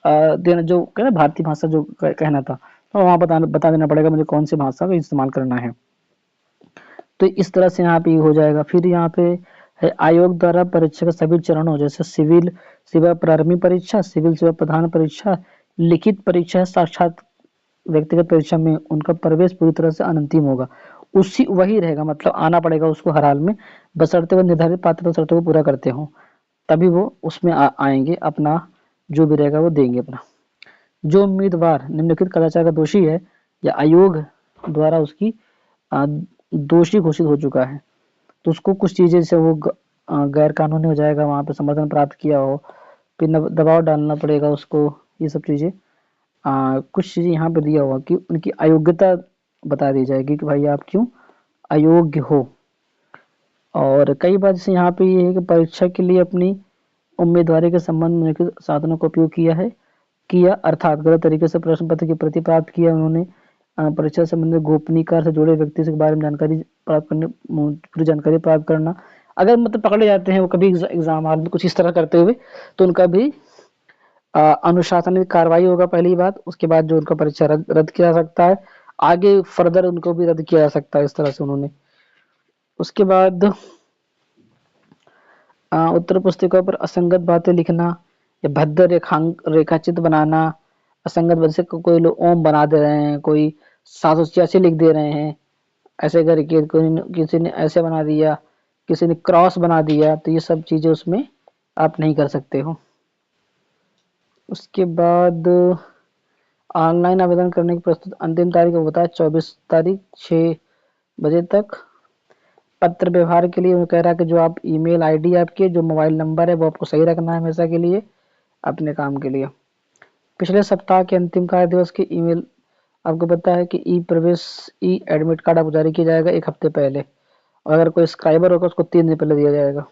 देना, जो कहना भारतीय भाषा जो कहना था तो वहाँ बता देना पड़ेगा मुझे कौन सी भाषा का इस्तेमाल करना है। तो इस तरह से यहाँ पे हो जाएगा। फिर यहाँ पे है आयोग द्वारा परीक्षा के सभी चरणों, जैसे सिविल सेवा प्रारंभिक परीक्षा, सिविल सेवा प्रधान परीक्षा, लिखित परीक्षा, साक्षात व्यक्तिगत परीक्षा में उनका प्रवेश पूरी तरह से अनंतिम होगा, उसी वही रहेगा, मतलब आना पड़ेगा उसको हर हाल में, बशर्ते वो निर्धारित पात्रता शर्तों को पूरा करते हो, तभी वो उसमें आएंगे, अपना जो भी रहेगा वो देंगे अपना। जो उम्मीदवार निम्नलिखित कदाचार का दोषी है या आयोग द्वारा उसकी दोषी घोषित हो चुका है तो उसको कुछ चीजें से वो गैर कानूनी हो जाएगा, वहां पे समर्थन प्राप्त किया हो, फिर दबाव डालना पड़ेगा उसको, ये सब चीजें कुछ चीजें यहाँ पे दिया हुआ कि उनकी अयोग्यता बता दी जाएगी कि भाई आप क्यों अयोग्य हो। और कई बार जैसे यहाँ पे ये है कि परीक्षा के लिए अपनी उम्मीदवारी के संबंध में साधनों का उपयोग किया अर्थात गलत तरीके से प्रश्न पत्र की प्रति प्राप्त किया उन्होंने, परीक्षा संबंधित गोपनीय कार्य से जुड़े व्यक्ति के बारे में जानकारी प्राप्त करने, पूरी जानकारी प्राप्त करना, अगर मतलब पकड़े जाते हैं वो कभी एग्जाम हॉल में कुछ इस तरह करते हुए तो उनका भी अनुशासनिक कार्रवाई होगा पहली बात। उसके बाद जो उनका परीक्षा रद्द किया जा सकता है, आगे फर्दर उनको भी रद्द किया जा सकता है, इस तरह से उन्होंने। उसके बाद उत्तर पुस्तिका पर असंगत बातें लिखना या भद्द रेखाचित्र बनाना, असंगत वजह से कोई लोग ओम बना दे रहे हैं, कोई 786 लिख दे रहे हैं, ऐसे करके किसी ने ऐसे बना दिया, किसी ने क्रॉस बना दिया, तो ये सब चीजें उसमें आप नहीं कर सकते हो। उसके बाद ऑनलाइन आवेदन करने की प्रस्तुत अंतिम तारीख होता है 24 तारीख 6 बजे तक। पत्र व्यवहार के लिए वो कह रहा है कि जो आप ईमेल आईडी आपके जो मोबाइल नंबर है वो आपको सही रखना है हमेशा के लिए अपने काम के लिए। पिछले सप्ताह के अंतिम कार्य दिवस की ईमेल आपको पता है कि ई प्रवेश ई एडमिट कार्ड आपको जारी किया जाएगा 1 हफ्ते पहले, और अगर कोई सब्सक्राइबर होगा उसको 3 दिन पहले दिया जाएगा।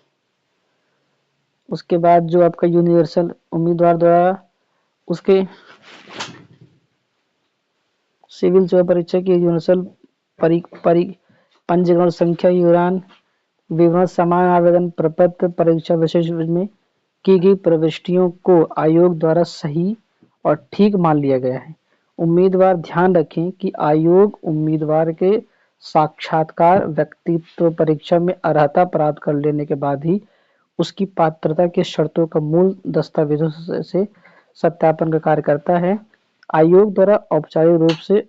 उसके बाद जो आपका यूनिवर्सल उम्मीदवार द्वारा उसके सिविल सेवा परीक्षा की यूनिवर्सल पंजीकरण संख्या विवरण समान आवेदन प्रपत्र परीक्षा विशेष में की गई प्रविष्टियों को आयोग द्वारा सही और ठीक मान लिया गया है। उम्मीदवार ध्यान रखें कि आयोग उम्मीदवार के साक्षात्कार व्यक्तित्व परीक्षा में अर्हता प्राप्त कर लेने के बाद ही उसकी पात्रता के शर्तों का मूल दस्तावेजों से सत्यापन का कार्य करता है। आयोग द्वारा औपचारिक रूप से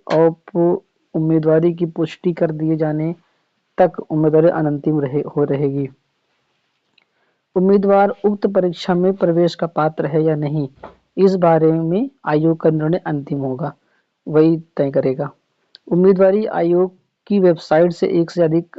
उम्मीदवारी की पुष्टि कर दिए जाने तक उम्मीदवारी अनंतिम रहेगी। उम्मीदवार उक्त परीक्षा में प्रवेश का पात्र है या नहीं, इस बारे में आयोग का निर्णय अंतिम होगा, वही तय करेगा। उम्मीदवारी आयोग की वेबसाइट से एक से अधिक,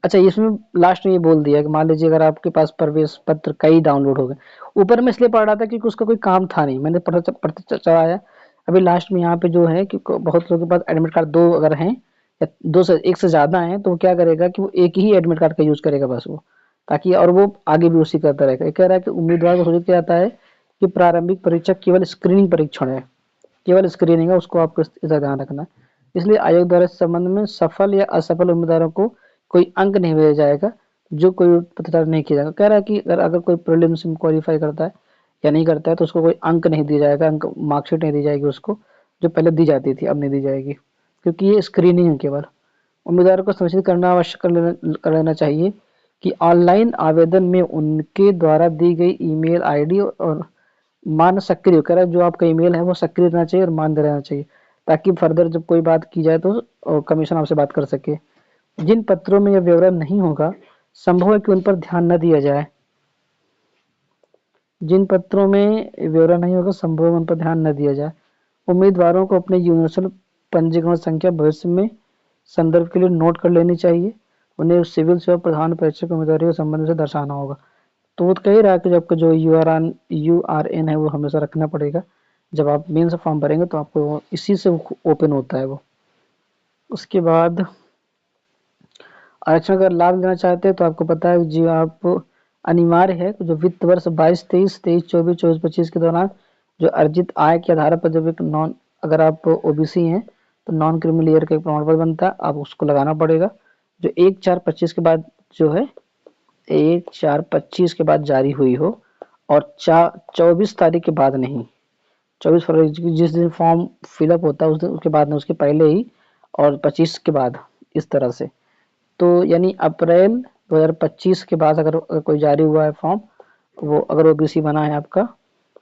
अच्छा इसमें लास्ट में ये बोल दिया कि मान लीजिए अगर आपके पास प्रवेश पत्र कई डाउनलोड हो गए, ऊपर में इसलिए पढ़ रहा था क्योंकि उसका कोई काम था नहीं, मैंने पढ़ता चलाया। अभी लास्ट में यहाँ पे जो है कि बहुत लोगों के पास एडमिट कार्ड 2 अगर हैं या दो से एक से ज़्यादा हैं तो वो क्या करेगा कि वो एक ही एडमिट कार्ड का यूज़ करेगा बस वो, ताकि और वो आगे भी उसी करता रहेगा। ये कह रहा है कि उम्मीदवार को सूचित किया जाता है कि प्रारंभिक परीक्षा केवल स्क्रीनिंग परीक्षण है, केवल स्क्रीनिंग है, उसको आपको इसका ध्यान रखना है। इसलिए आयोग द्वारा इस संबंध में सफल या असफल उम्मीदवारों को कोई अंक नहीं दिया जाएगा, जो कोई पत्रचार नहीं किया जाएगा। कह रहा है कि अगर कोई प्रीलिम्स में क्वालिफाई करता है या नहीं करता है तो उसको कोई अंक नहीं दिया जाएगा, अंक मार्कशीट नहीं दी जाएगी उसको, जो पहले दी जाती थी अब नहीं दी जाएगी, क्योंकि ये स्क्रीनिंग है केवल। उम्मीदवार को सुनिश्चित करना आवश्यक कर लेना चाहिए कि ऑनलाइन आवेदन में उनके द्वारा दी गई ईमेल आईडी और मान सक्रिय करा, जो आपका ईमेल है वो सक्रिय रहना चाहिए और मान रहना चाहिए, ताकि फर्दर जब कोई बात की जाए तो कमीशन आपसे बात कर सके। जिन पत्रों में यह विवरण नहीं होगा, संभव है कि उन पर ध्यान न दिया जाए। जिन पत्रों में विवरण नहीं होगा, संभव है उन पर ध्यान न दिया जाए। उम्मीदवारों को अपने यूनिवर्सल पंजीकरण संख्या भविष्य में संदर्भ के लिए नोट कर लेनी चाहिए। उन्हें सिविल सेवा प्रधान परीक्षक उम्मीदवारी के संबंध से दर्शाना होगा। तो वो कह रहा है कि आपका जो URN है वो हमेशा रखना पड़ेगा। जब आप मेन से फॉर्म भरेंगे तो आपको इसी से ओपन होता है वो। उसके बाद आरक्षण का लाभ लेना चाहते हैं तो आपको पता है जी, आप अनिवार्य है जो वित्त वर्ष 22-23, 23-24, 24-25 के दौरान जो अर्जित आय के आधार पर जब एक नॉन, अगर आप ओबीसी हैं तो नॉन क्रिमिनल ईयर का एक प्रमाण पत्र बनता है, आप उसको लगाना पड़ेगा, जो 1/4/25 के बाद जो है 1/4/25 के बाद जारी हुई हो, और 24 तारीख के बाद नहीं, 24 फरवरी जिस दिन फॉर्म फिलअप होता है उस दिन, उसके बाद नहीं, उसके पहले ही, और 25 के बाद, इस तरह से। तो यानी अप्रैल 2025 के बाद अगर कोई जारी हुआ है फॉर्म, वो अगर ओबीसी बना है आपका,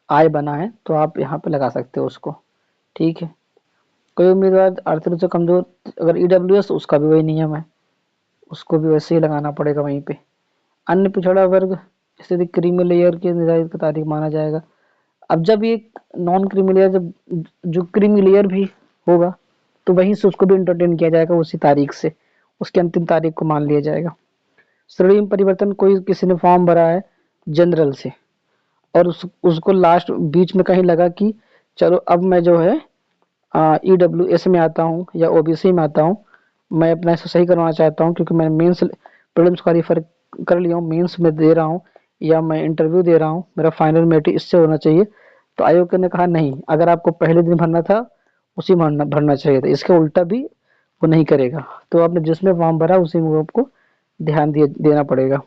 आय बना है, तो आप यहाँ पे लगा सकते हो उसको। ठीक है। कोई उम्मीदवार आर्थिक रूप से कमजोर अगर ईडब्ल्यूएस, उसका भी वही नियम है, उसको भी वैसे ही लगाना पड़ेगा वहीं पे। अन्य पिछड़ा वर्ग स्थिति क्रीमी लेयर की निर्धारित तारीख माना जाएगा। अब जब ये नॉन क्रीमी लेयर, जब जो क्रीमी लेयर भी होगा तो वहीं से उसको भी इंटरटेन किया जाएगा, उसी तारीख से उसकी अंतिम तारीख को मान लिया जाएगा। श्रेणी में परिवर्तन, कोई किसी ने फॉर्म भरा है जनरल से और उसको लास्ट बीच में कहीं लगा कि चलो अब मैं जो है ईडब्ल्यूएस में आता हूँ या ओबीसी में आता हूँ, मैं अपना ऐसा सही करवाना चाहता हूँ क्योंकि मैं मेंस प्रीलिम्स क्वालिफाई कर लिया हूँ, मेंस में दे रहा हूँ या मैं इंटरव्यू दे रहा हूँ, मेरा फाइनल मेरिट इससे होना चाहिए। तो आयोग ने कहा नहीं, अगर आपको पहले दिन भरना था उसी में भरना चाहिए था, इसका उल्टा भी वो नहीं करेगा। तो आपने जिसमें फॉर्म भरा उसी में आपको ध्यान देना पड़ेगा।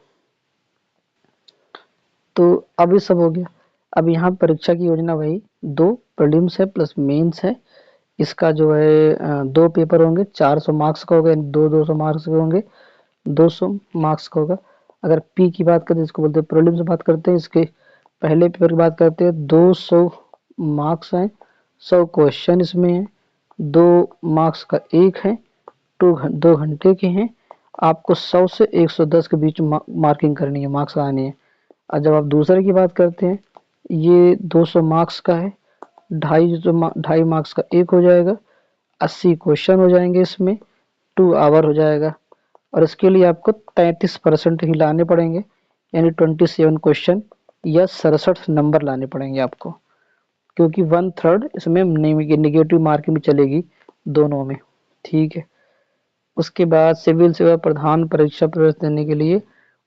तो अब ये सब हो गया। अब यहाँ परीक्षा की योजना वही 2 प्रीलिम्स है प्लस मेंस है। इसका जो है 2 पेपर होंगे, 400 मार्क्स का होगा, 200 मार्क्स के होंगे, 200 मार्क्स का होगा। अगर पी की बात करें, इसको बोलते हैं प्रीलिम्स से बात करते हैं, इसके पहले पेपर की बात करते हैं, 200 मार्क्स हैं, 100 क्वेश्चन इसमें है, 2 मार्क्स का एक है, 2 घंटे के हैं। आपको 100 से 110 के बीच मार्किंग करनी है, मार्क्स आने हैं। और जब आप दूसरे की बात करते हैं, ये 200 मार्क्स का है, 2.5 मार्क्स का एक हो जाएगा, 80 क्वेश्चन हो जाएंगे इसमें, 2 आवर हो जाएगा। और इसके लिए आपको 33% ही लाने पड़ेंगे, यानी 27 क्वेश्चन या 67 नंबर लाने पड़ेंगे आपको, क्योंकि 1/3 इसमें नेगेटिव मार्किंग भी चलेगी दोनों में। ठीक है। उसके बाद सिविल सेवा प्रधान परीक्षा प्रवेश देने के लिए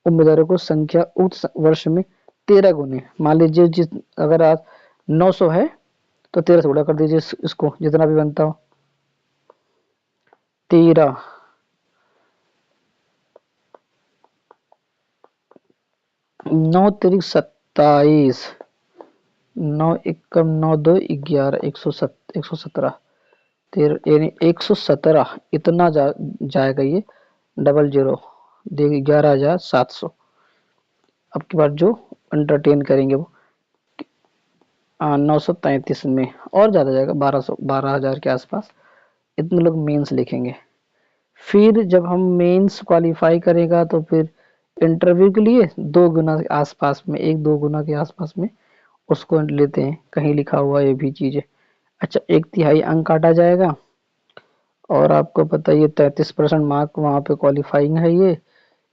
उम्मीदवारों को संख्या उक्त वर्ष में 13 गुने, मान लीजिए जिस अगर आप 900 है तो 13 से गुणा कर दीजिए इसको, जितना भी बनता हो, 13, 9 तिरिक 27, 9 एकम 9 2 11, 117, 13 यानी 117 इतना जाएगा ये, डबल जीरो देखिए 11,700। अब की बार जो एंटरटेन करेंगे वो 933 में और ज़्यादा जाएगा, 12,000 के आसपास इतने लोग मेंस लिखेंगे। फिर जब हम मेंस क्वालिफाई करेगा तो फिर इंटरव्यू के लिए 2 गुना के आसपास में, 1-2 गुना के आसपास में उसको लेते हैं, कहीं लिखा हुआ ये भी चीज़ है। अच्छा, 1/3 अंक काटा जाएगा, और आपको पता है ये 33% मार्क वहाँ पे क्वालिफाइंग है, ये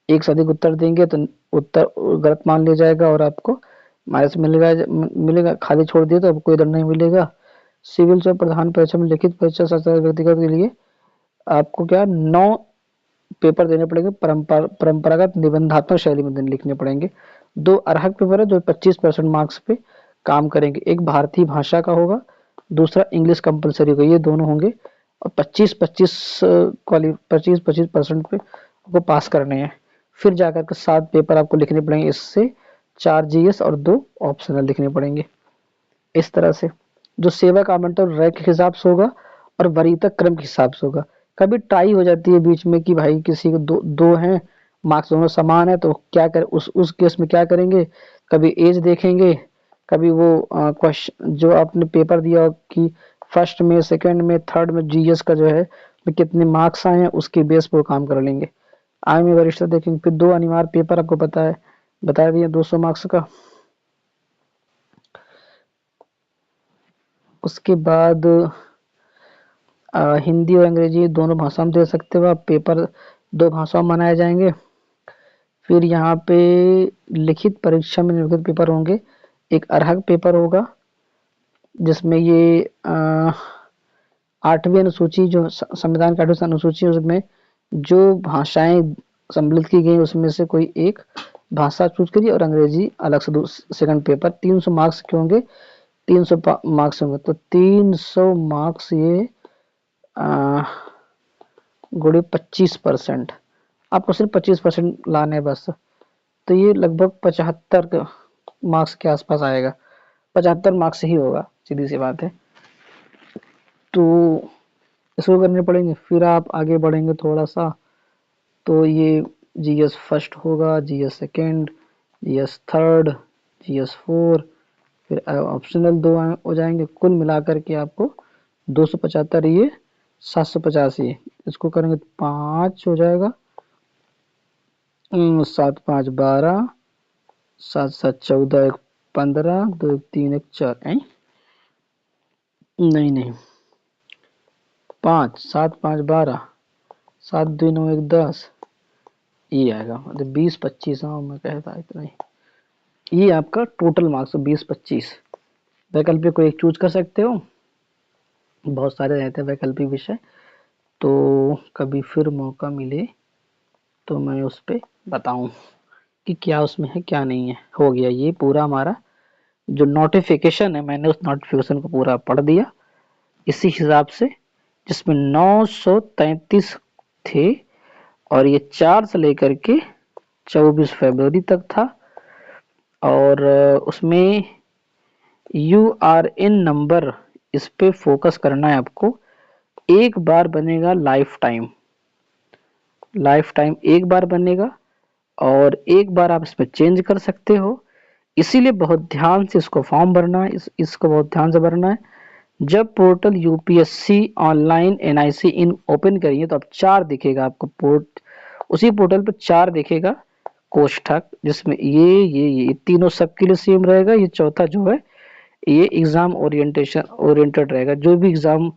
एक से अधिक उत्तर देंगे तो उत्तर गलत मान लिया जाएगा और आपको माइनस मिलेगा, खाली छोड़ दिए तो आपको कोई दंड नहीं मिलेगा। सिविल से प्रधान परीक्षा में लिखित परीक्षा व्यक्तिगत के लिए आपको क्या 9 पेपर देने पड़ेंगे, परंपरागत निबंधात्मक शैली में लिखने पड़ेंगे। 2 अर्हक पेपर है जो 25% मार्क्स पे काम करेंगे। एक भारतीय भाषा का होगा, दूसरा इंग्लिश कंपलसरी होगा, ये दोनों होंगे और 25% पे आपको पास करने हैं। फिर जाकर के 7 पेपर आपको लिखने पड़ेंगे, इससे 4 जीएस और 2 ऑप्शनल लिखने पड़ेंगे। इस तरह से जो सेवा का आवंटन रैंक के हिसाब से होगा और वरीयता क्रम के हिसाब से होगा। कभी टाई हो जाती है बीच में कि भाई किसी को दो हैं, मार्क्स दोनों समान है, तो क्या कर उस केस में क्या करेंगे, कभी एज देखेंगे, कभी वो क्वेश्चन जो आपने पेपर दिया कि फर्स्ट में, सेकंड में, थर्ड में जीएस का जो है कितने मार्क्स आए हैं उसके बेस पर काम कर लेंगे। आय में वरिष्ठता देखेंगे। फिर 2 अनिवार्य पेपर आपको पता है, बता दिए 200 मार्क्स का। उसके बाद हिंदी और अंग्रेजी दोनों भाषा में दे सकते हो आप, पेपर 2 भाषाओं में मनाए जाएंगे। फिर यहाँ पे लिखित परीक्षा में निम्नलिखित पेपर होंगे। एक अर्हक पेपर होगा जिसमें ये 8वीं अनुसूची जो संविधान की 8वीं अनुसूची है उसमें जो भाषाएं सम्मिलित की गई उसमें से कोई एक भाषा चूज करिए और अंग्रेजी अलग से सेकंड पेपर। 300 मार्क्स के होंगे, 300 मार्क्स होंगे, तो 300 मार्क्स ये गुणे 25%, आपको सिर्फ 25% लाने हैं बस, तो ये लगभग 75 मार्क्स के आसपास आएगा। 75 मार्क्स ही होगा, सीधी सी बात है। तो इसको करने पड़ेंगे। फिर आप आगे बढ़ेंगे थोड़ा सा, तो ये जीएस फर्स्ट होगा, GS second, GS third, GS 4, फिर ऑप्शनल 2 हो जाएंगे। कुल मिलाकर के आपको 275, ये 785, इसको करेंगे तो 5 हो जाएगा, 7 5 12, 7 7 14, 1 15, 2 1 3 1 4, नहीं 5 7 5 12, 7 2 9 1 10, ये आएगा मतलब 20 25। हाँ मैं कहता इतना ही। ये आपका टोटल मार्क्स 20 25। वैकल्पिक को एक चूज कर सकते हो, बहुत सारे रहते हैं वैकल्पिक विषय, तो कभी फिर मौका मिले तो मैं उस पर बताऊं कि क्या उसमें है क्या नहीं है। हो गया ये पूरा हमारा जो नोटिफिकेशन है, मैंने उस नोटिफिकेशन को पूरा पढ़ दिया इसी हिसाब से, जिसमें 933 थे और ये 4 से लेकर के 24 फरवरी तक था। और उसमें URN नंबर, इस पे फोकस करना है आपको। एक बार बनेगा लाइफ टाइम, एक बार बनेगा और एक बार आप इसमें चेंज कर सकते हो। इसीलिए बहुत ध्यान से इसको फॉर्म भरना है, इसको बहुत ध्यान से भरना है। जब portal UPSC online NIC in open करिए तो अब 4 दिखेगा आपको, उसी पोर्टल पर 4 दिखेगा कोष्ठक, जिसमें ये तीनों सबके लिए सेम रहेगा। ये चौथा जो है ये एग्जाम ओरिएंटेड रहेगा, जो भी एग्जाम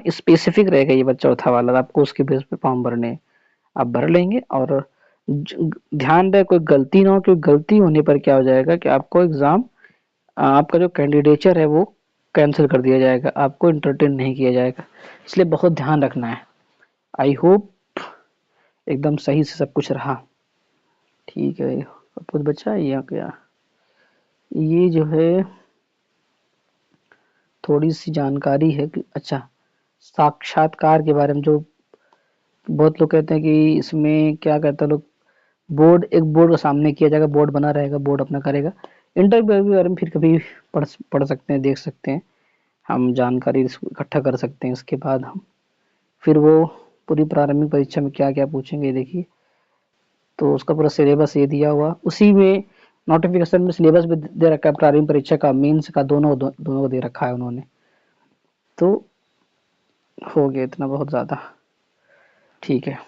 स्पेसिफिक रहेगा ये बच्चा चौथा वाला, आपको उसके बेस पे फॉर्म भरने आप भर लेंगे। और ध्यान रहे कोई गलती ना हो, क्योंकि गलती होने पर क्या हो जाएगा कि आपको एग्जाम, आपका जो कैंडिडेचर है वो कैंसिल कर दिया जाएगा, आपको इंटरटेन नहीं किया जाएगा, इसलिए बहुत ध्यान रखना है। आई होप एकदम सही से सब कुछ रहा। ठीक है, कुछ बचा है या क्या? ये जो है थोड़ी सी जानकारी है कि अच्छा, साक्षात्कार के बारे में जो बहुत लोग कहते हैं कि इसमें क्या कहते हैं लोग, एक बोर्ड का सामने किया जाएगा, बोर्ड बना रहेगा, बोर्ड अपना करेगा। इंटरव्यू के बारे में फिर कभी पढ़ सकते हैं, देख सकते हैं, हम जानकारी इकट्ठा कर सकते हैं। इसके बाद हम फिर वो पूरी प्रारंभिक परीक्षा में क्या क्या पूछेंगे देखिए, तो उसका पूरा सिलेबस ये दिया हुआ, उसी में नोटिफिकेशन में सिलेबस भी दे रखा है, प्रारंभिक परीक्षा का, मेंस का, दोनों को दे रखा है उन्होंने। तो हो गया इतना, बहुत ज़्यादा। ठीक है।